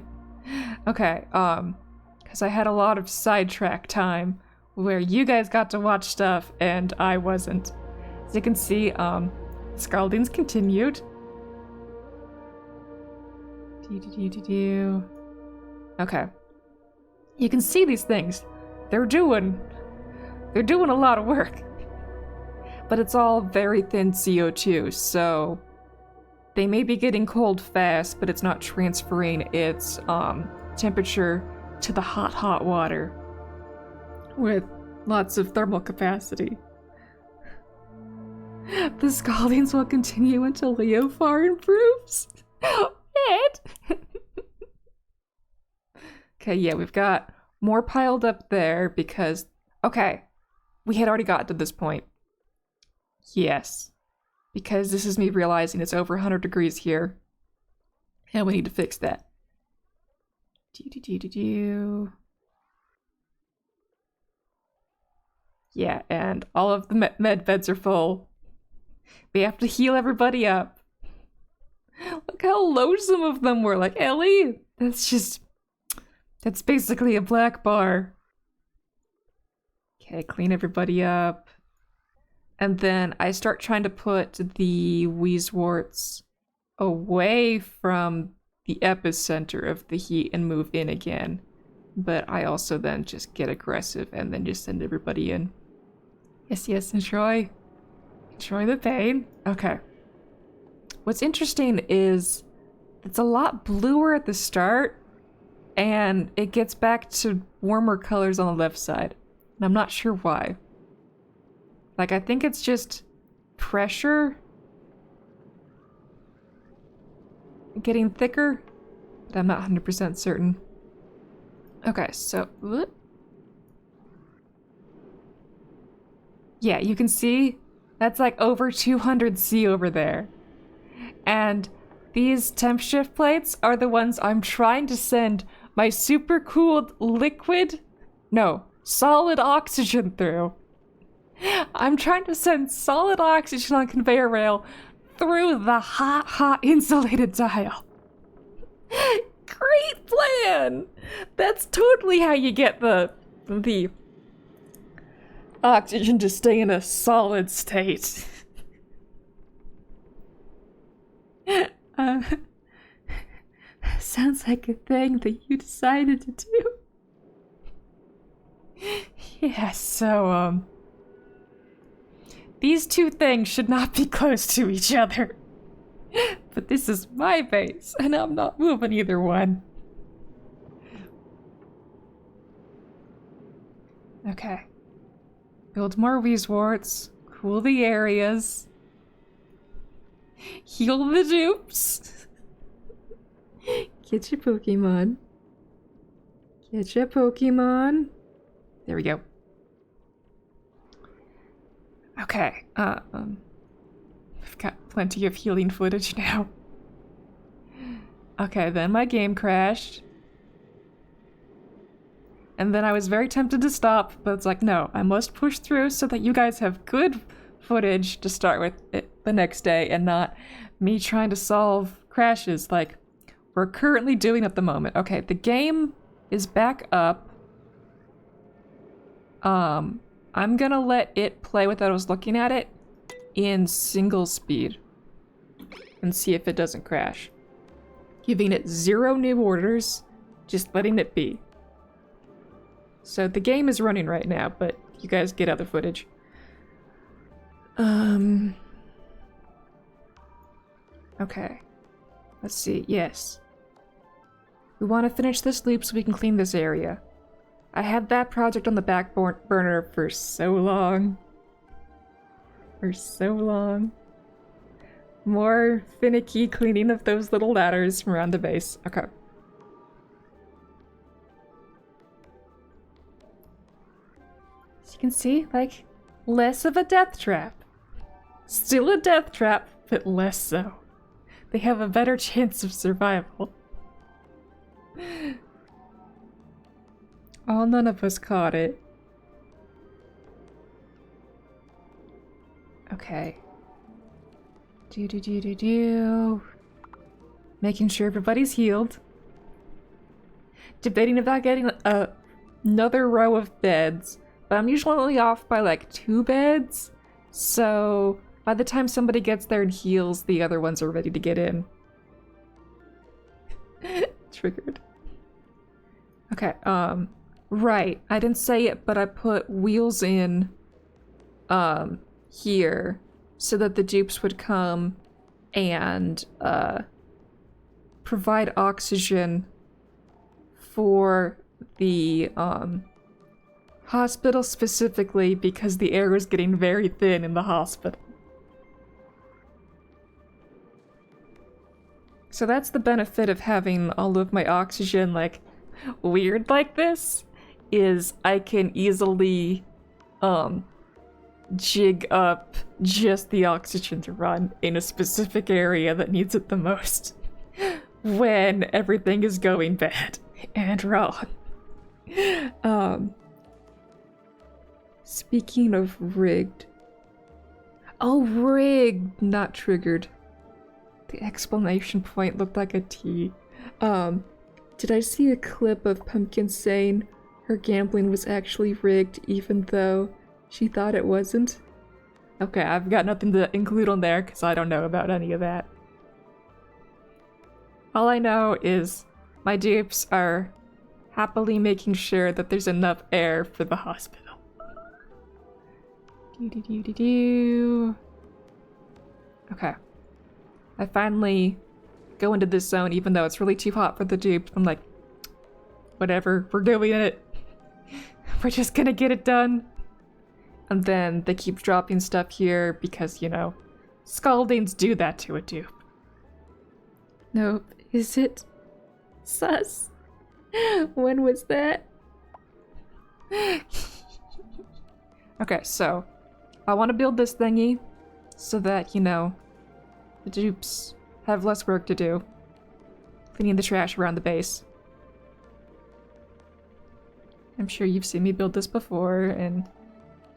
S1: Okay, because I had a lot of sidetrack time where you guys got to watch stuff and I wasn't. As you can see, Scalding's continued. Okay. You can see these things. They're doing a lot of work. But it's all very thin CO2, so they may be getting cold fast, but it's not transferring its temperature to the hot water with lots of thermal capacity. The scaldings will continue until Leofar improves. Ed. Okay, yeah, we've got more piled up there because... Okay, we had already gotten to this point. Yes. Because this is me realizing it's over 100 degrees here. And we need to fix that. Yeah, and all of the med beds are full. We have to heal everybody up. Look how low some of them were. Like, Ellie, that's basically a black bar. Okay, clean everybody up. And then I start trying to put the Wheezeworts away from the epicenter of the heat and move in again. But I also then just get aggressive and then just send everybody in. Yes, enjoy the pain. Okay. What's interesting is it's a lot bluer at the start, and it gets back to warmer colors on the left side. And I'm not sure why. Like, I think it's just pressure getting thicker, but I'm not 100% certain. Okay, so... yeah, you can see that's like over 200°C over there. And these temp shift plates are the ones I'm trying to send my super cooled solid oxygen through. I'm trying to send solid oxygen on conveyor rail through the hot insulated tile. Great plan! That's totally how you get the oxygen to stay in a solid state. Sounds like a thing that you decided to do. Yeah, so, these two things should not be close to each other. But this is my base, and I'm not moving either one. Okay. Build more Wheezeworts. Cool the areas. Heal the dupes. Get your Pokemon. Get your Pokemon. There we go. Okay, I've got plenty of healing footage now. Okay, then my game crashed. And then I was very tempted to stop, but it's like, no, I must push through so that you guys have good footage to start with it the next day and not me trying to solve crashes like we're currently doing at the moment. Okay, the game is back up. I'm gonna let it play without us looking at it in single speed and see if it doesn't crash. Giving it 0 new orders, just letting it be. So the game is running right now, but you guys get other footage. Okay. Let's see. Yes. We want to finish this loop so we can clean this area. I had that project on the back burner for so long. More finicky cleaning of those little ladders from around the base. Okay. As you can see, like, less of a death trap. Still a death trap, but less so. They have a better chance of survival. Oh, none of us caught it. Okay. Making sure everybody's healed. Debating about getting another row of beds, but I'm usually only off by like 2 beds, so by the time somebody gets there and heals, the other ones are ready to get in. Triggered. Okay, right, I didn't say it, but I put wheels in, here, so that the dupes would come and, provide oxygen for the, hospital specifically, because the air is getting very thin in the hospital. So that's the benefit of having all of my oxygen, like, weird like this, is I can easily, jig up just the oxygen to run in a specific area that needs it the most when everything is going bad and wrong. Speaking of rigged. Oh, rigged, not triggered. The exclamation point looked like a T. Did I see a clip of Pumpkin saying her gambling was actually rigged even though she thought it wasn't? Okay, I've got nothing to include on there because I don't know about any of that. All I know is my dupes are happily making sure that there's enough air for the hospital. Okay. I finally go into this zone even though it's really too hot for the dupe. I'm like, whatever, we're doing it. We're just gonna get it done. And then they keep dropping stuff here because, you know, scaldings do that to a dupe. Nope. Is it? Sus. When was that? Okay, so I want to build this thingy so that, you know, the dupes have less work to do cleaning the trash around the base. I'm sure you've seen me build this before, and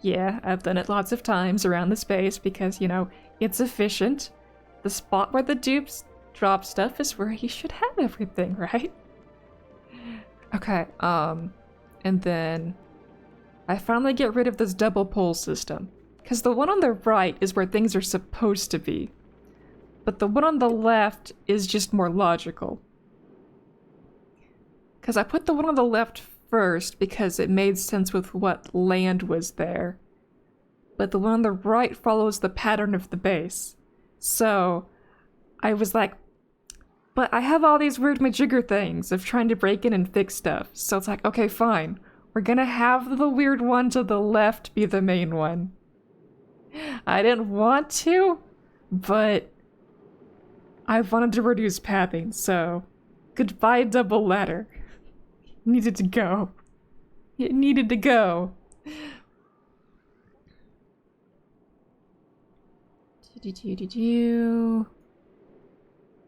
S1: yeah, I've done it lots of times around the space because, you know, it's efficient. The spot where the dupes drop stuff is where he should have everything, right? Okay, and then I finally get rid of this double pole system, because the one on the right is where things are supposed to be, but the one on the left is just more logical. Because I put the one on the left first because it made sense with what land was there, but the one on the right follows the pattern of the base. So I was like, but I have all these weird majigger things of trying to break in and fix stuff. So it's like, okay, fine. We're gonna have the weird one to the left be the main one. I didn't want to, but I wanted to reduce pathing, so goodbye double ladder. Needed to go. It needed to go.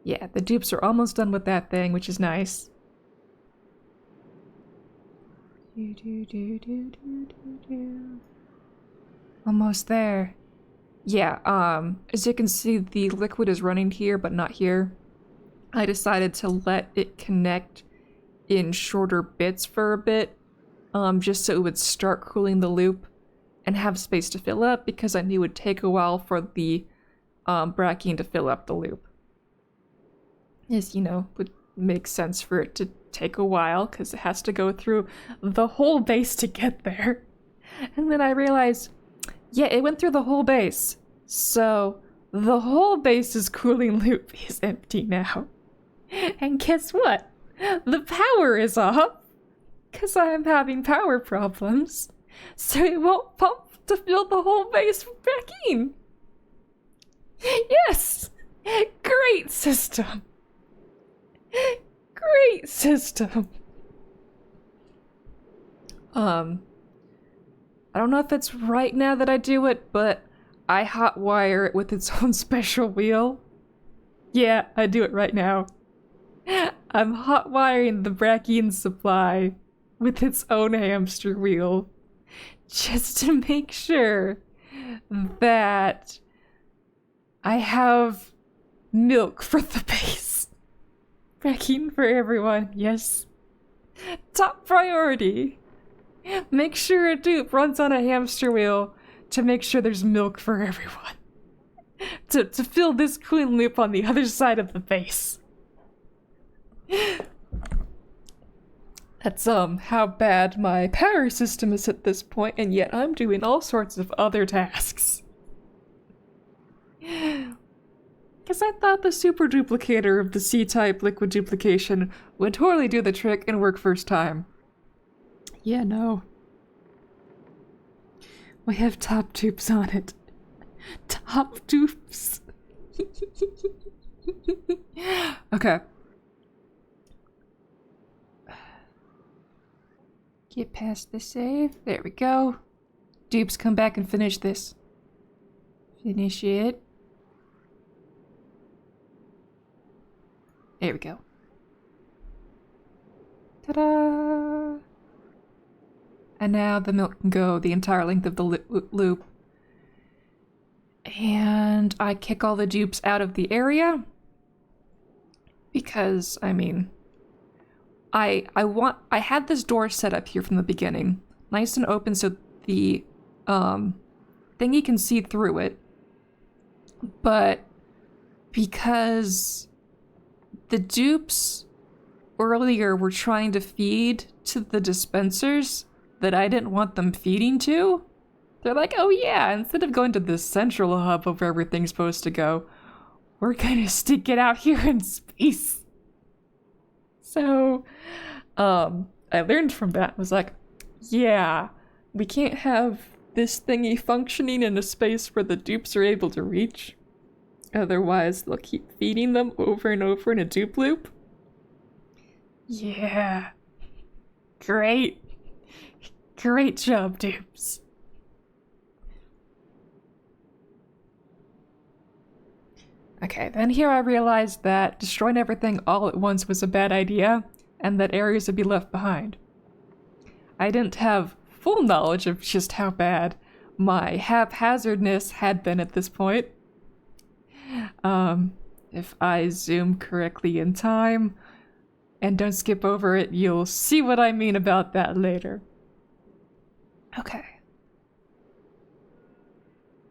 S1: Yeah, the dupes are almost done with that thing, which is nice. Almost there. Yeah, as you can see, the liquid is running here, but not here. I decided to let it connect in shorter bits for a bit, just so it would start cooling the loop and have space to fill up, because I knew it would take a while for the bracking to fill up the loop. Is, you know, would make sense for it to take a while because it has to go through the whole base to get there. And then I realized, yeah, it went through the whole base. So the whole base's cooling loop is empty now. And guess what? The power is off because I'm having power problems. So it won't pump to fill the whole base back in. Yes! Great system! Great system. I don't know if it's right now that I do it, but I hotwire it with its own special wheel. Yeah, I do it right now. I'm hotwiring the Brachian supply with its own hamster wheel, just to make sure that I have milk for the base. Brachian for everyone, yes. Top priority. Make sure a dupe runs on a hamster wheel to make sure there's milk for everyone. To fill this cooling loop on the other side of the base. That's how bad my power system is at this point, and yet I'm doing all sorts of other tasks. Because I thought the super duplicator of the C-type liquid duplication would totally do the trick and work first time. Yeah, no. We have top dupes on it. Top dupes. Okay. Get past the save. There we go. Dupes, come back and finish this. Finish it. There we go. Ta-da! And now the milk can go the entire length of the loop. And I kick all the dupes out of the area. Because, I mean, I had this door set up here from the beginning. Nice and open so the thingy can see through it. But because the dupes earlier were trying to feed to the dispensers that I didn't want them feeding to, they're like, oh yeah, instead of going to the central hub of where everything's supposed to go, we're gonna stick it out here in space. So, I learned from that. I was like, yeah, we can't have this thingy functioning in a space where the dupes are able to reach. Otherwise, they'll keep feeding them over and over in a dupe loop. Yeah. Great. Great job, dupes. Okay, then here I realized that destroying everything all at once was a bad idea, and that areas would be left behind. I didn't have full knowledge of just how bad my haphazardness had been at this point. If I zoom correctly in time and don't skip over it, you'll see what I mean about that later. Okay.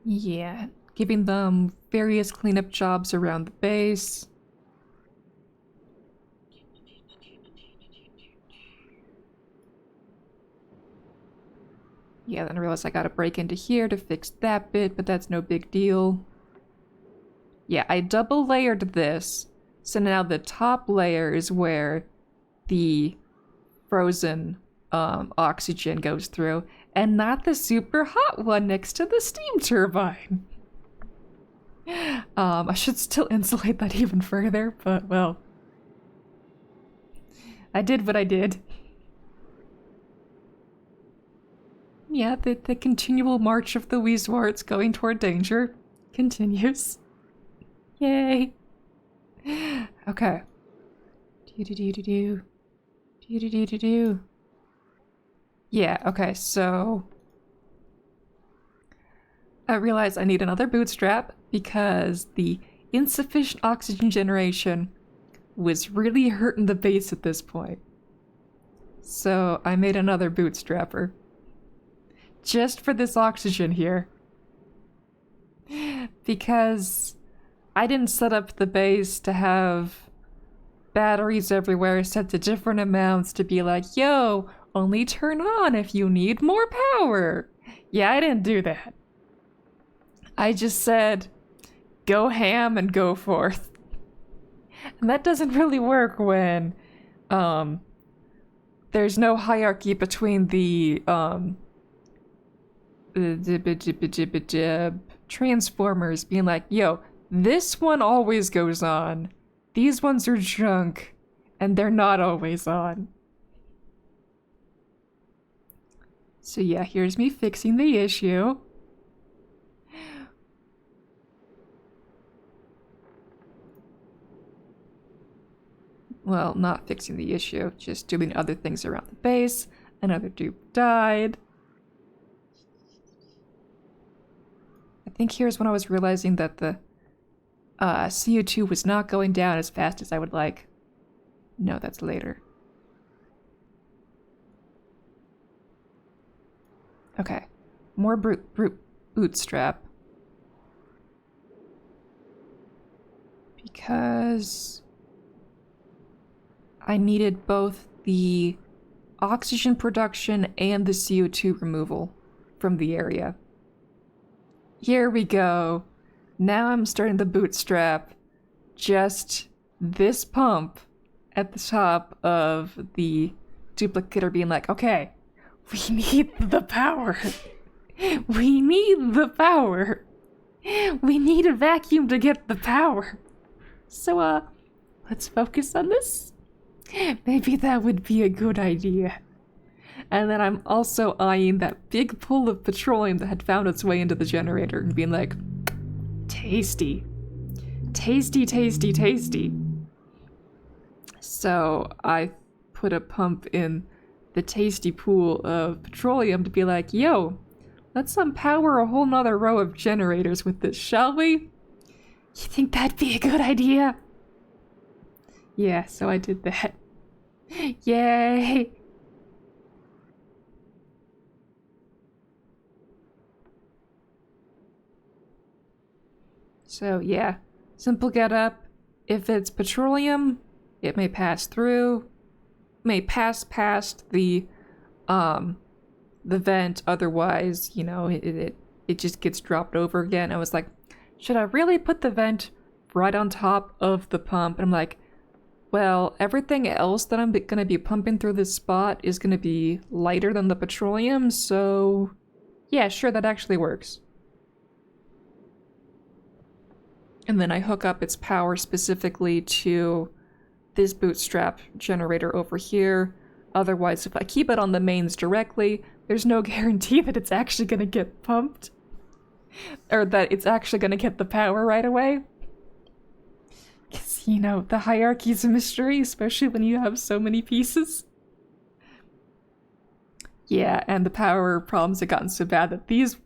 S1: Yeah, giving them various cleanup jobs around the base. Yeah, then I realized I gotta break into here to fix that bit, but that's no big deal. Yeah, I double layered this, so now the top layer is where the frozen oxygen goes through, and not the super hot one next to the steam turbine. I should still insulate that even further, but well. I did what I did. Yeah, the continual march of the Weezwarts going toward danger continues. Yay! Okay. Do-do-do-do-do. Yeah, okay, so I realized I need another bootstrap because the insufficient oxygen generation was really hurting the base at this point. So I made another bootstrapper. Just for this oxygen here. Because I didn't set up the base to have batteries everywhere set to different amounts to be like, yo, only turn on if you need more power. Yeah, I didn't do that. I just said, go ham and go forth. And that doesn't really work when there's no hierarchy between the transformers being like, yo, this one always goes on. These ones are junk, and they're not always on. So yeah, here's me fixing the issue. Well, not fixing the issue, just doing other things around the base. Another dupe died. I think here's when I was realizing that the CO2 was not going down as fast as I would like. No, that's later. Okay, more bootstrap. Because I needed both the oxygen production and the CO2 removal from the area. Here we go. Now I'm starting the bootstrap. Just this pump at the top of the duplicator being like, okay, we need the power. We need the power. We need a vacuum to get the power. So, let's focus on this. Maybe that would be a good idea. And then I'm also eyeing that big pool of petroleum that had found its way into the generator and being like, tasty. Tasty, tasty, tasty. So I put a pump in the tasty pool of petroleum to be like, yo, let's power a whole nother row of generators with this, shall we? You think that'd be a good idea? Yeah, so I did that. Yay! So yeah, simple getup. If it's petroleum, it may pass through, may pass past the vent. Otherwise, you know, it just gets dropped over again. I was like, should I really put the vent right on top of the pump? And I'm like, well, everything else that I'm gonna be pumping through this spot is gonna be lighter than the petroleum, so yeah, sure, that actually works. And then I hook up its power specifically to this bootstrap generator over here. Otherwise, if I keep it on the mains directly, there's no guarantee that it's actually gonna get pumped. Or that it's actually gonna get the power right away. Because, you know, the hierarchy's a mystery, especially when you have so many pieces. Yeah, and the power problems had gotten so bad that these,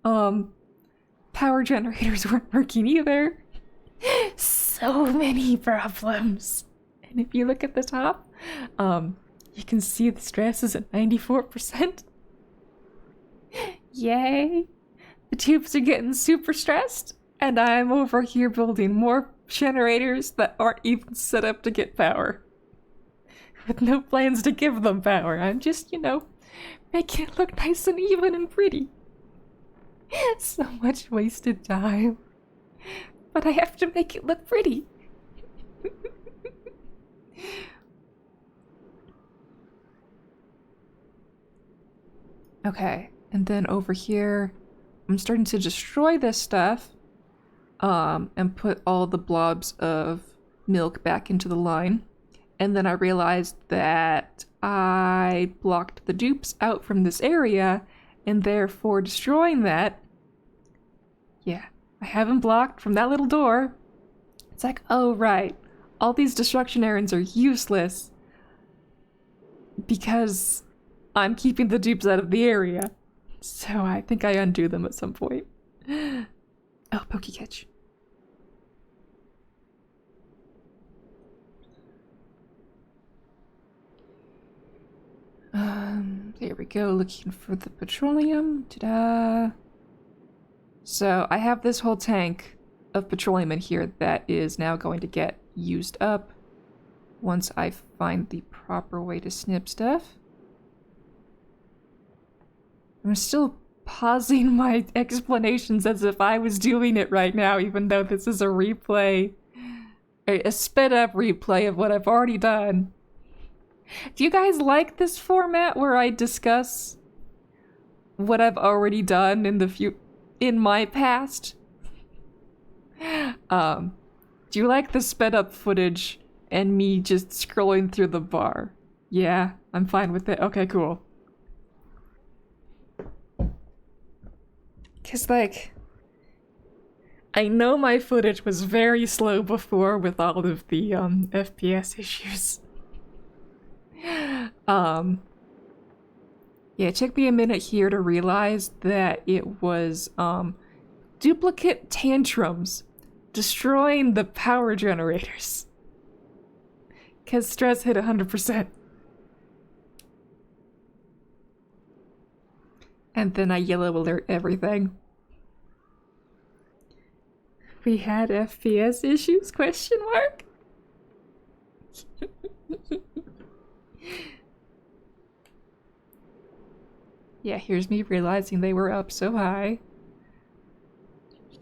S1: power generators weren't working either. So many problems. And if you look at the top, you can see the stress is at 94%. Yay! The tubes are getting super stressed, and I'm over here building more generators that aren't even set up to get power. With no plans to give them power. I'm just, you know, making it look nice and even and pretty. So much wasted time. But I have to make it look pretty. Okay, and then over here, I'm starting to destroy this stuff, and put all the blobs of milk back into the line. And then I realized that I blocked the dupes out from this area, and therefore destroying that, yeah, I haven't blocked from that little door. It's like, oh right, all these destruction errands are useless because I'm keeping the dupes out of the area. So I think I undo them at some point. Oh, pokey catch. There we go, looking for the petroleum. Ta-da! So I have this whole tank of petroleum in here that is now going to get used up once I find the proper way to snip stuff. I'm still pausing my explanations as if I was doing it right now, even though this is a replay, a sped up replay of what I've already done. Do you guys like this format where I discuss what I've already done in my past? Do you like the sped up footage and me just scrolling through the bar? Yeah, I'm fine with it. Okay, cool. Cause like, I know my footage was very slow before with all of the FPS issues. Yeah, it took me a minute here to realize that it was duplicate tantrums destroying the power generators. Cause stress hit 100%. And then I yellow alert everything. We had FPS issues, question mark? Yeah, here's me realizing they were up so high.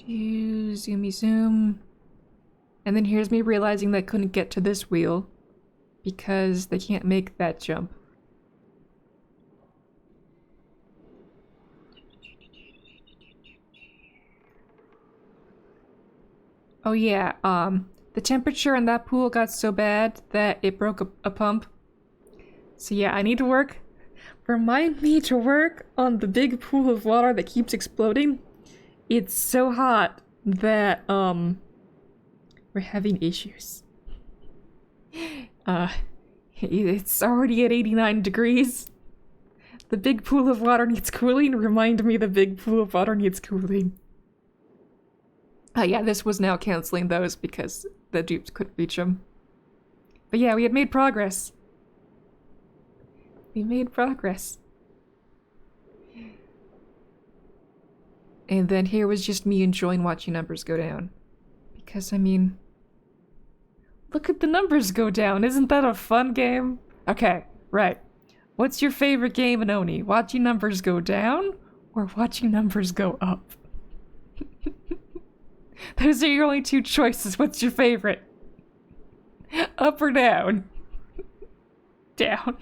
S1: Zoomy zoom. And then here's me realizing that I couldn't get to this wheel because they can't make that jump. Oh yeah, the temperature in that pool got so bad that it broke a pump. So yeah, I need to work. Remind me to work on the big pool of water that keeps exploding. It's so hot that, we're having issues. It's already at 89 degrees. The big pool of water needs cooling. Remind me the big pool of water needs cooling. Yeah, this was now canceling those because the dupes couldn't reach them. But yeah, we had made progress. We made progress. And then here was just me enjoying watching numbers go down. Because, I mean... Look at the numbers go down. Isn't that a fun game? Okay, right. What's your favorite game in ONI? Watching numbers go down or watching numbers go up? Those are your only two choices. What's your favorite? Up or down? Down.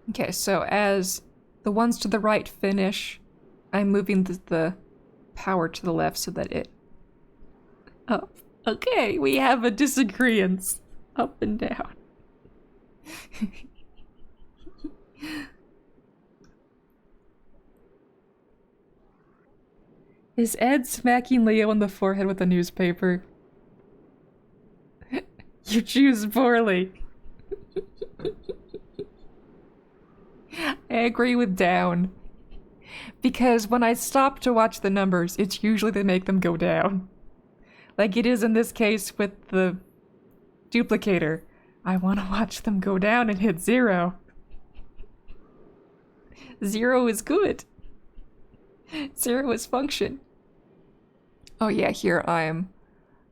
S1: Okay, so as the ones to the right finish, I'm moving the power to the left so that it... Up. Okay, we have a disagreement. Up and down. Is Ed smacking Leo on the forehead with a newspaper? You choose poorly. I agree with down. Because when I stop to watch the numbers, it's usually they make them go down. Like it is in this case with the duplicator. I want to watch them go down and hit 0. 0 is good. 0 is function. Oh yeah, here I'm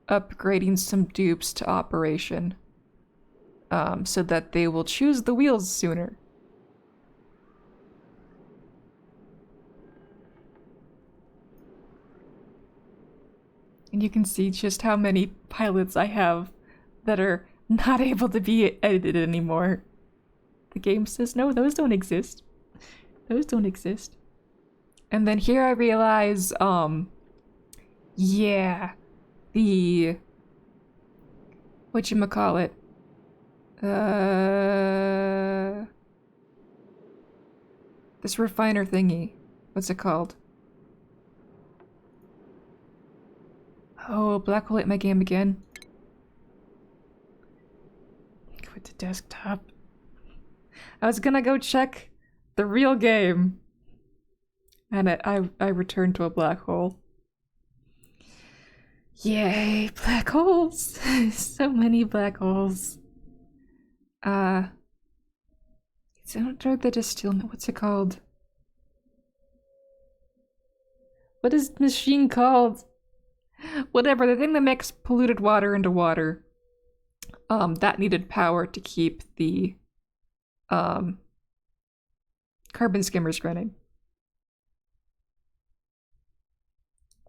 S1: upgrading some dupes to operation. So that they will choose the wheels sooner. And you can see just how many pilots I have that are not able to be edited anymore. The game says, no, those don't exist. Those don't exist. And then here I realize, yeah, the... whatchamacallit? This refiner thingy. What's it called? Oh, black hole hit my game again. Go to desktop. I was gonna go check the real game. And I returned to a black hole. Yay, black holes! So many black holes. It's under the distillment. What's it called? What is the machine called? Whatever, the thing that makes polluted water into water. That needed power to keep the carbon skimmers running.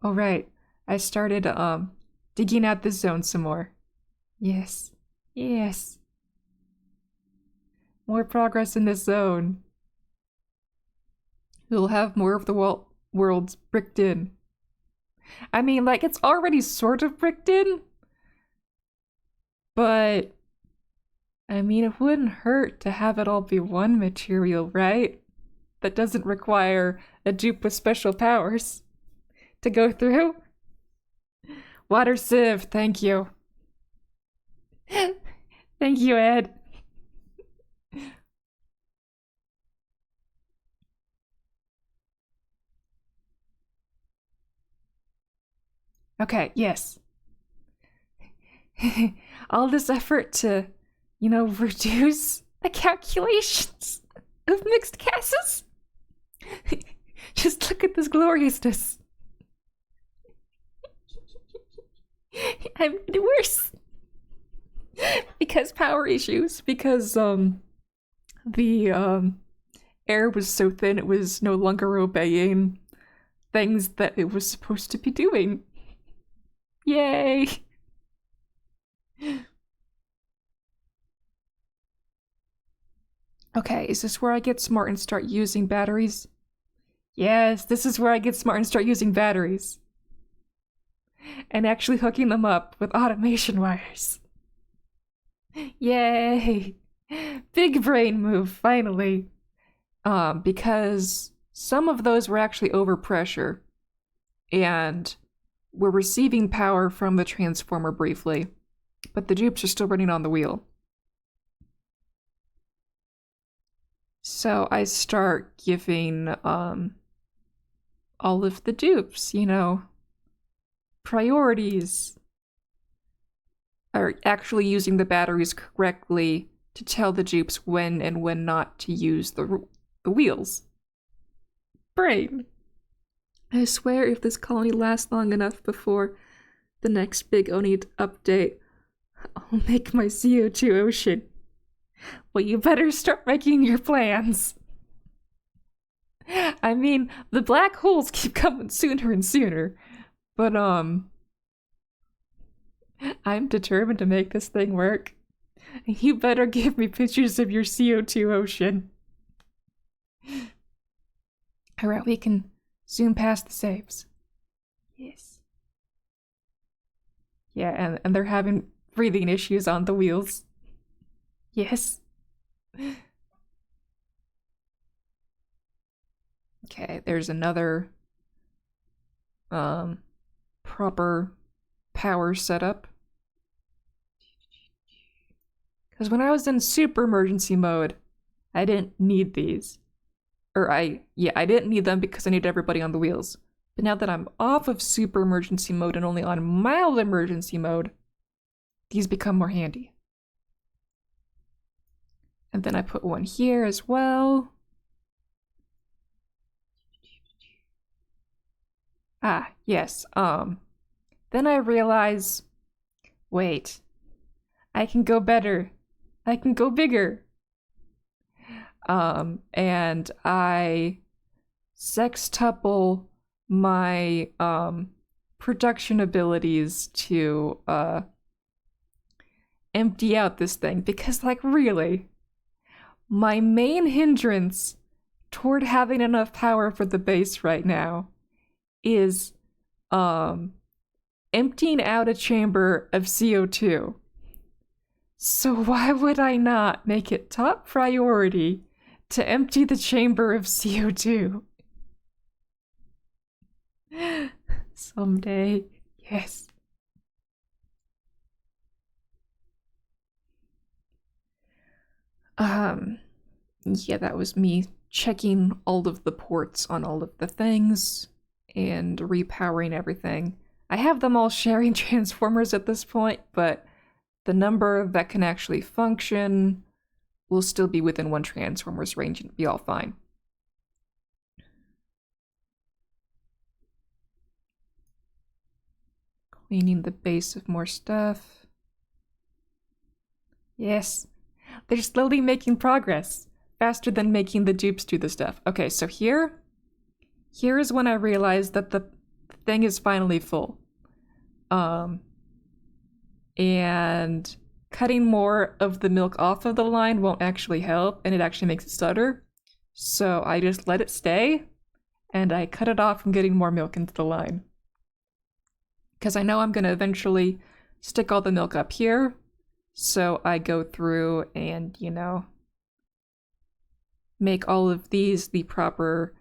S1: Oh right, I started digging out this zone some more. Yes. Yes. More progress in this zone. We'll have more of the worlds bricked in. I mean, like, it's already sort of bricked in. But, I mean, it wouldn't hurt to have it all be one material, right? That doesn't require a dupe with special powers to go through. Water sieve, thank you. Thank you, Ed. Okay, yes. All this effort to, you know, reduce the calculations of mixed gases? Just look at this gloriousness. I made it worse. Because power issues, because the air was so thin it was no longer obeying things that it was supposed to be doing. Yay! Okay, is this where I get smart and start using batteries? Yes, this is where I get smart and start using batteries. And actually hooking them up with automation wires. Yay! Big brain move, finally. Because some of those were actually overpressure, and we're receiving power from the transformer briefly, but the dupes are still running on the wheel. So I start giving all of the dupes, priorities, or actually using the batteries correctly to tell the dupes when and when not to use the wheels. Brain. I swear if this colony lasts long enough before the next big ONI update, I'll make my CO2 ocean. Well, you better start making your plans. I mean, the black holes keep coming sooner and sooner, but I'm determined to make this thing work. You better give me pictures of your CO2 ocean. Alright, we can zoom past the saves. Yes. Yeah, and they're having breathing issues on the wheels. Yes. Okay, there's another proper power setup. Because when I was in super emergency mode, I didn't need these. I didn't need them because I needed everybody on the wheels. But now that I'm off of super emergency mode and only on mild emergency mode, these become more handy. And then I put one here as well. Ah, yes, then I realize, wait, I can go better. I can go bigger. And I sextuple my, production abilities to, empty out this thing, because, like, really, my main hindrance toward having enough power for the base right now is, emptying out a chamber of CO2. So why would I not make it top priority to empty the chamber of CO2? Someday, yes. Yeah, that was me checking all of the ports on all of the things and repowering everything. I have them all sharing transformers at this point, but the number that can actually function will still be within one transformer's range and be all fine. Cleaning the base of more stuff. Yes, they're slowly making progress, faster than making the dupes do the stuff. Okay, so here is when I realized that the thing is finally full. And cutting more of the milk off of the line won't actually help, and it actually makes it stutter. So I just let it stay, and I cut it off from getting more milk into the line. Because I know I'm going to eventually stick all the milk up here, so I go through and, make all of these the proper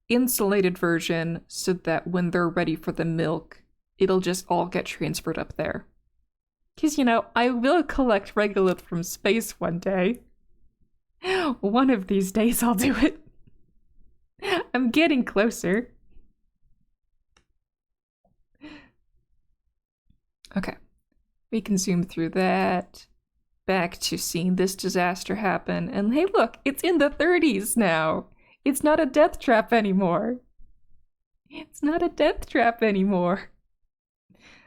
S1: insulated version so that when they're ready for the milk, it'll just all get transferred up there. Because, I will collect regolith from space one day. One of these days I'll do it. I'm getting closer. Okay. We can zoom through that. Back to seeing this disaster happen. And hey, look, it's in the 30s now. It's not a death trap anymore. It's not a death trap anymore.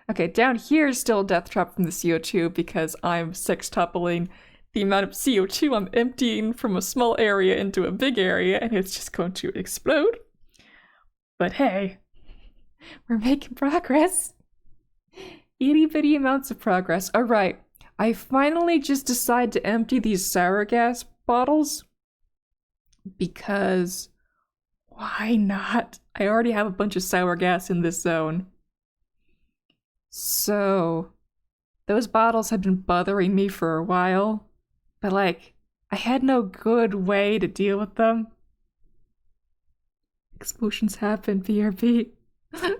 S1: Okay, down here is still a death trap from the CO2 because I'm sextupling the amount of CO2 I'm emptying from a small area into a big area, and it's just going to explode. But hey, we're making progress. Itty bitty amounts of progress. Alright, I finally just decide to empty these sour gas bottles because why not? I already have a bunch of sour gas in this zone. So Those bottles had been bothering me for a while, but like, I had no good way to deal with them. Explosions happen, BRB.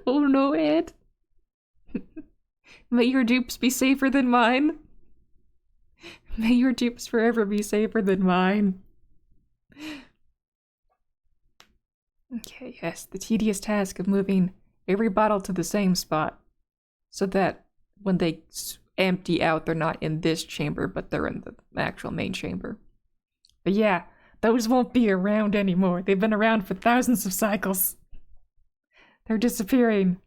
S1: Oh no, Ed. May your dupes be safer than mine. May your dupes forever be safer than mine. Okay, yes, the tedious task of moving every bottle to the same spot, so that when they empty out, they're not in this chamber, but they're in the actual main chamber. But yeah, those won't be around anymore. They've been around for thousands of cycles. They're disappearing.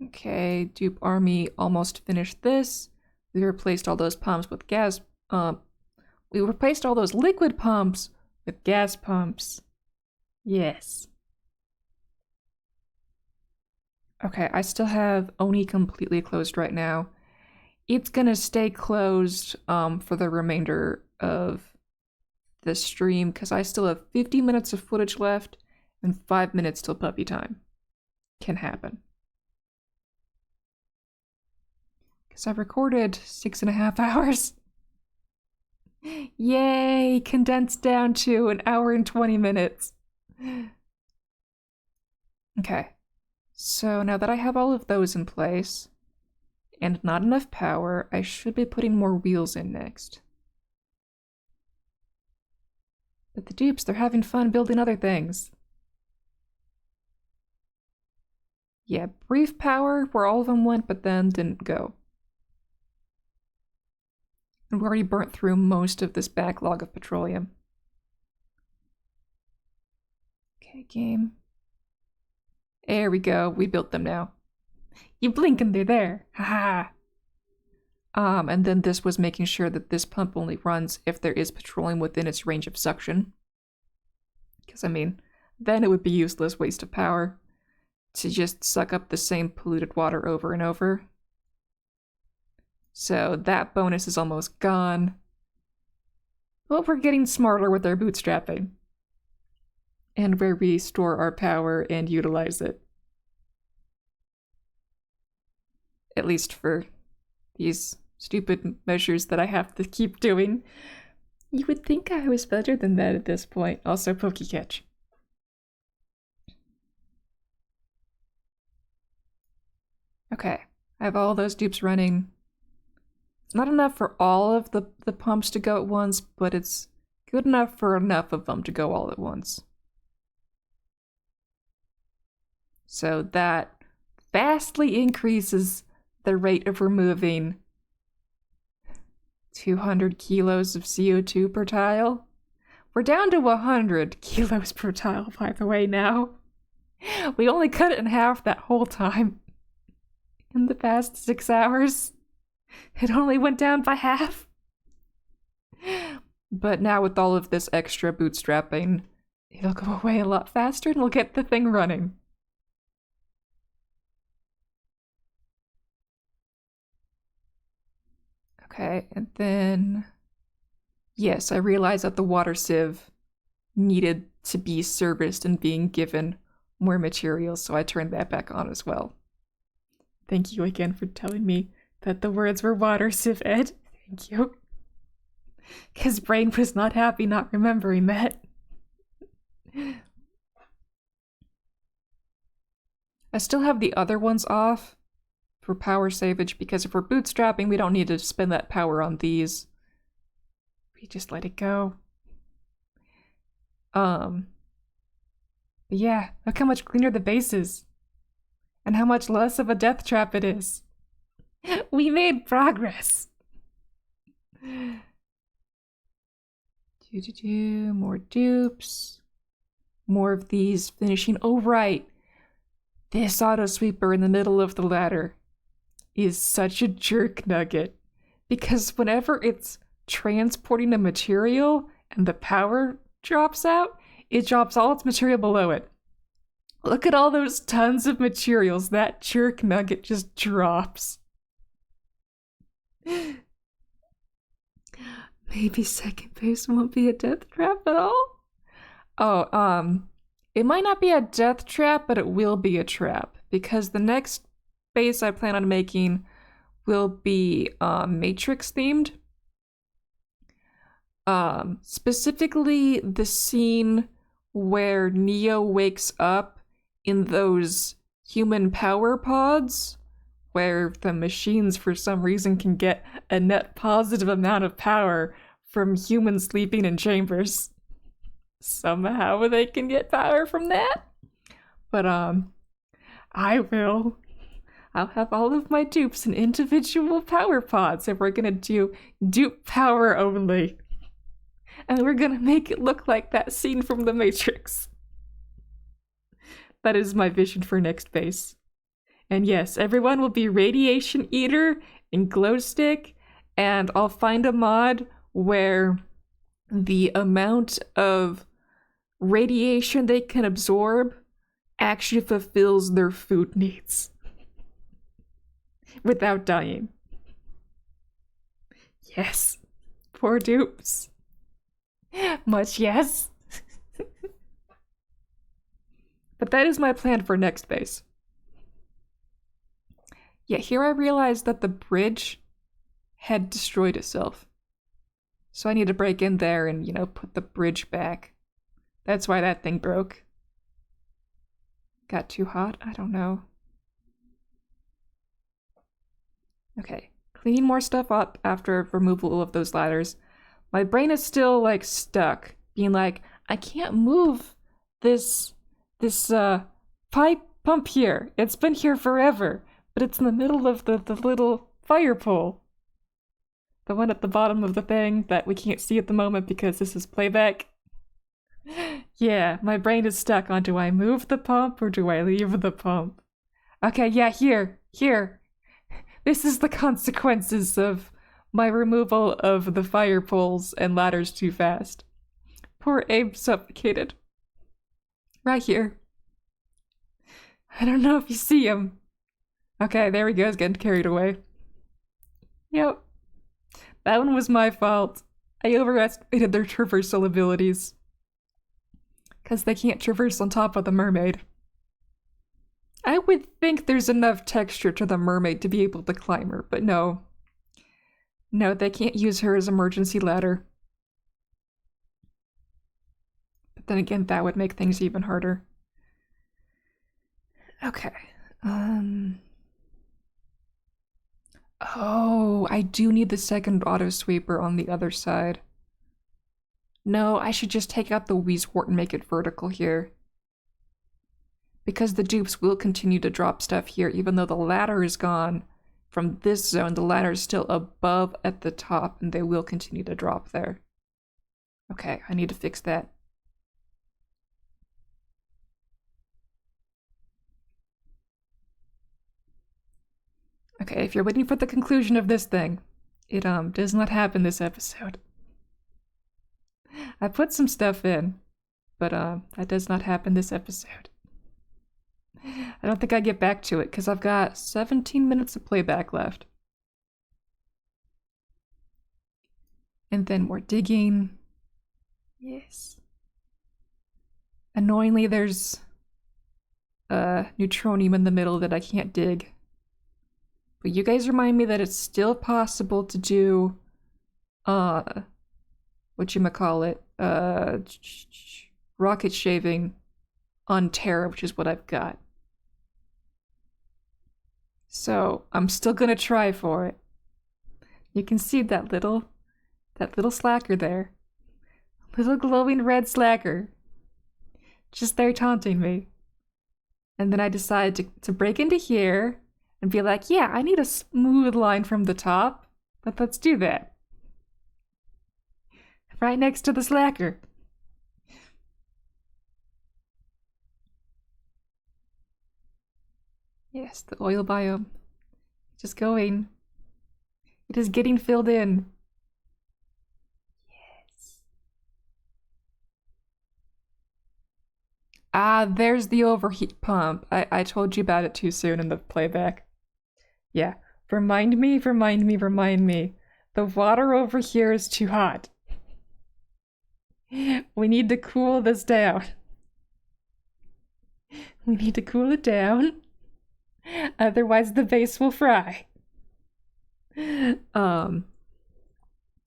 S1: Okay, dupe army almost finished this. We replaced all those pumps with gas. We replaced all those liquid pumps with gas pumps. Yes. Okay, I still have ONI completely closed right now. It's gonna stay closed for the remainder of the stream because I still have 50 minutes of footage left and 5 minutes till puppy time. Can happen. Because I've recorded 6.5 hours. Yay! Condensed down to 1 hour and 20 minutes. Okay. So now that I have all of those in place, and not enough power, I should be putting more wheels in next. But the dupes, they're having fun building other things. Yeah, brief power where all of them went, but then didn't go. And we already burnt through most of this backlog of petroleum. Okay, game. There we go, we built them now. You blink and they're there, haha. And then this was making sure that this pump only runs if there is petroleum within its range of suction. Because, I mean, then it would be useless waste of power to just suck up the same polluted water over and over. So that bonus is almost gone. But we're getting smarter with our bootstrapping. And where we store our power and utilize it. At least for these stupid measures that I have to keep doing. You would think I was better than that at this point. Also, Pokecatch. Okay, I have all those dupes running. It's not enough for all of the pumps to go at once, but it's good enough for enough of them to go all at once. So that vastly increases the rate of removing 200 kilos of CO2 per tile. We're down to 100 kilos per tile, by the way, now. We only cut it in half that whole time. In the past 6 hours, it only went down by half. But now with all of this extra bootstrapping, it'll go away a lot faster and we'll get the thing running. Okay, and then... Yes, I realized that the water sieve needed to be serviced and being given more materials, so I turned that back on as well. Thank you again for telling me that the words were water sieve, Ed. Thank you. Because brain was not happy not remembering that. I still have the other ones off for power savage, because if we're bootstrapping, we don't need to spend that power on these. We just let it go. But yeah, look how much cleaner the base is. And how much less of a death trap it is. We made progress. More dupes. More of these finishing. Oh, right. This auto sweeper in the middle of the ladder is such a jerk nugget. Because whenever it's transporting a material and the power drops out, it drops all its material below it. Look at all those tons of materials that jerk nugget just drops. Maybe second base won't be a death trap at all? Oh, it might not be a death trap, but it will be a trap. Because the next base I plan on making will be Matrix themed. Specifically the scene where Neo wakes up in those human power pods, where the machines for some reason can get a net positive amount of power from humans sleeping in chambers. Somehow they can get power from that. But I'll have all of my dupes in individual power pods, and we're gonna do dupe power only. And we're gonna make it look like that scene from The Matrix. That is my vision for next base. And yes, everyone will be Radiation Eater and Glow Stick, and I'll find a mod where the amount of radiation they can absorb actually fulfills their food needs without dying. Yes, poor dupes. Much yes. But that is my plan for next base. Yeah, here I realized that the bridge had destroyed itself. So I need to break in there and, you know, put the bridge back. That's why that thing broke. Got too hot? I don't know. Okay, cleaning more stuff up after removal of those ladders. My brain is still, like, stuck, being like, I can't move this pipe pump here. It's been here forever, but it's in the middle of the little fire pole. The one at the bottom of the thing that we can't see at the moment because this is playback. Yeah, my brain is stuck on, do I move the pump or do I leave the pump? Okay, yeah, here. This is the consequences of my removal of the fire poles and ladders too fast. Poor Abe suffocated. Right here. I don't know if you see him. Okay, there he goes, getting carried away. Yep. That one was my fault. I overestimated their traversal abilities. Because they can't traverse on top of the mermaid. I would think there's enough texture to the mermaid to be able to climb her, but no. No, they can't use her as emergency ladder. But then again, that would make things even harder. Okay. Oh, I do need the second auto sweeper on the other side. No, I should just take out the Weezewort and make it vertical here. Because the dupes will continue to drop stuff here, even though the ladder is gone from this zone, the ladder is still above at the top, and they will continue to drop there. Okay, I need to fix that. Okay, if you're waiting for the conclusion of this thing, it does not happen this episode. I put some stuff in, but that does not happen this episode. I don't think I get back to it because I've got 17 minutes of playback left. And then more digging. Yes. Annoyingly, there's neutronium in the middle that I can't dig. But you guys remind me that it's still possible to do whatchamacallit, rocket shaving on Terra, which is what I've got. So I'm still gonna try for it. You can see that little slacker there. Little glowing red slacker. Just there taunting me. And then I decided to break into here and be like, yeah, I need a smooth line from the top, but let's do that. Right next to the slacker. Yes, the oil biome. Just going. It is getting filled in. Yes. Ah, there's the overheat pump. I told you about it too soon in the playback. Yeah. Remind me. The water over here is too hot. We need to cool this down. We need to cool it down. Otherwise the base will fry.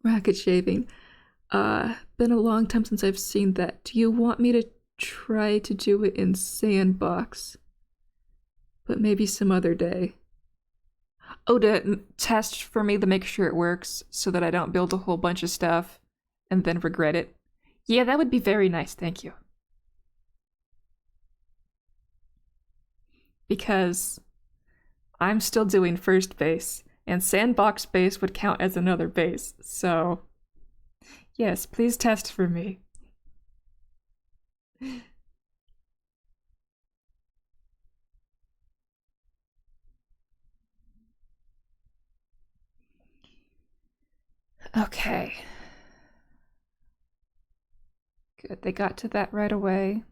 S1: Racket shaving. Been a long time since I've seen that. Do you want me to try to do it in Sandbox? But maybe some other day. Oh, to test for me to make sure it works so that I don't build a whole bunch of stuff and then regret it. Yeah, that would be very nice, thank you. Because I'm still doing first base, and Sandbox base would count as another base, so yes, please test for me. Okay. Good, they got to that right away.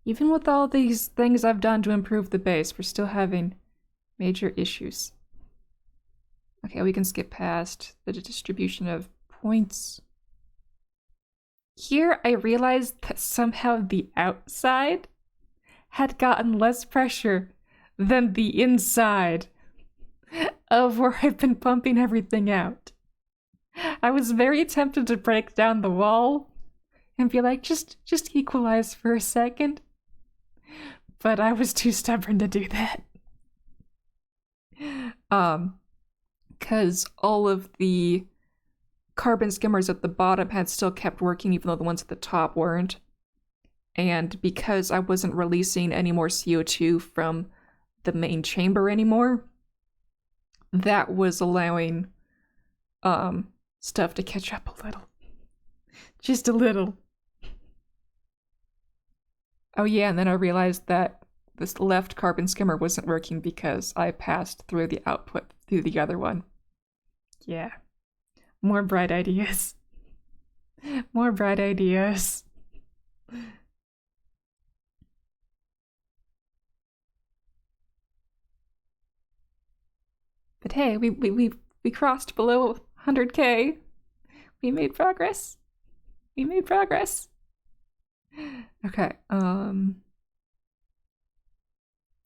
S1: Even with all these things I've done to improve the base, we're still having major issues. Okay, we can skip past the distribution of points. Here I realized that somehow the outside had gotten less pressure than the inside of where I've been pumping everything out. I was very tempted to break down the wall and be like, just equalize for a second. But I was too stubborn to do that. Because all of the carbon skimmers at the bottom had still kept working, even though the ones at the top weren't. And because I wasn't releasing any more CO2 from the main chamber anymore, that was allowing stuff to catch up a little. Just a little. Oh yeah, and then I realized that this left carbon skimmer wasn't working because I passed through the output through the other one. Yeah. More bright ideas. More bright ideas. But hey, we crossed below 100k. We made progress. We made progress. Okay,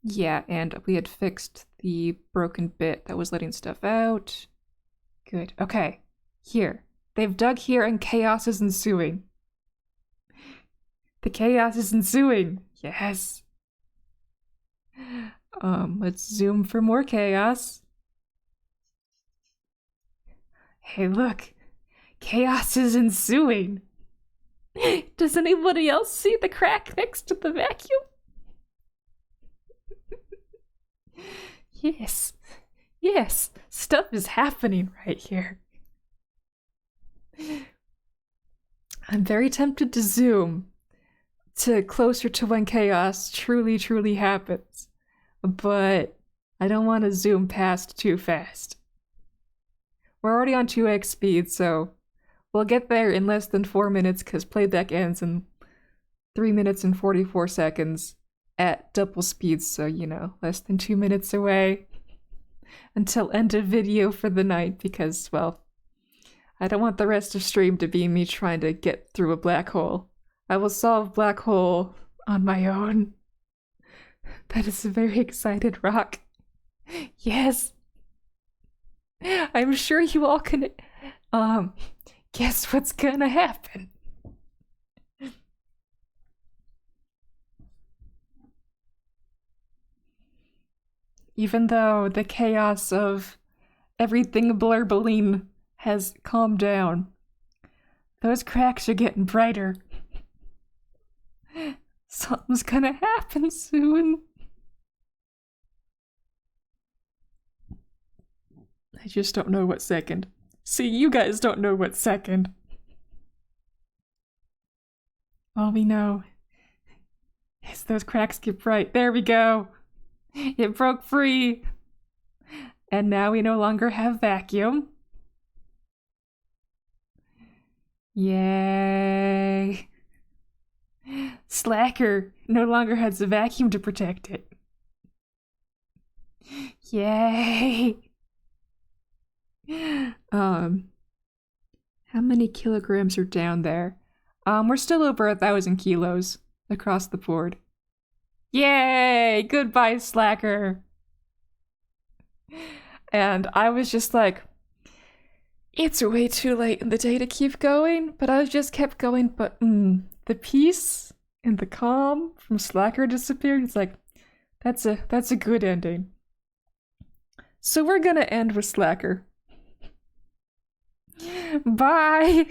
S1: yeah, and we had fixed the broken bit that was letting stuff out. Good. Okay, here. They've dug here and chaos is ensuing. The chaos is ensuing. Yes. Let's zoom for more chaos. Hey, look. Chaos is ensuing. Does anybody else see the crack next to the vacuum? Yes. Yes. Stuff is happening right here. I'm very tempted to zoom to closer to when chaos truly happens. But I don't want to zoom past too fast. We're already on 2x speed, so we'll get there in less than 4 minutes because playback ends in 3 minutes and 44 seconds at double speed, so you know, less than 2 minutes away until end of video for the night because, well, I don't want the rest of stream to be me trying to get through a black hole. I will solve black hole on my own. That is a very excited rock. Yes. I'm sure you all can guess what's gonna happen. Even though the chaos of everything blurbeline has calmed down, those cracks are getting brighter. Something's gonna happen soon. I just don't know what second. See, you guys don't know what second. All we know is those cracks get bright. There we go. It broke free. And now we no longer have vacuum. Yay. Slacker no longer has a vacuum to protect it. Yay. How many kilograms are down there? We're still over 1,000 kilos across the board. Yay! Goodbye, Slacker! And I was just like, it's way too late in the day to keep going, but I just kept going. But the peace and the calm from Slacker disappeared. It's like, that's a good ending. So we're gonna end with Slacker. Bye!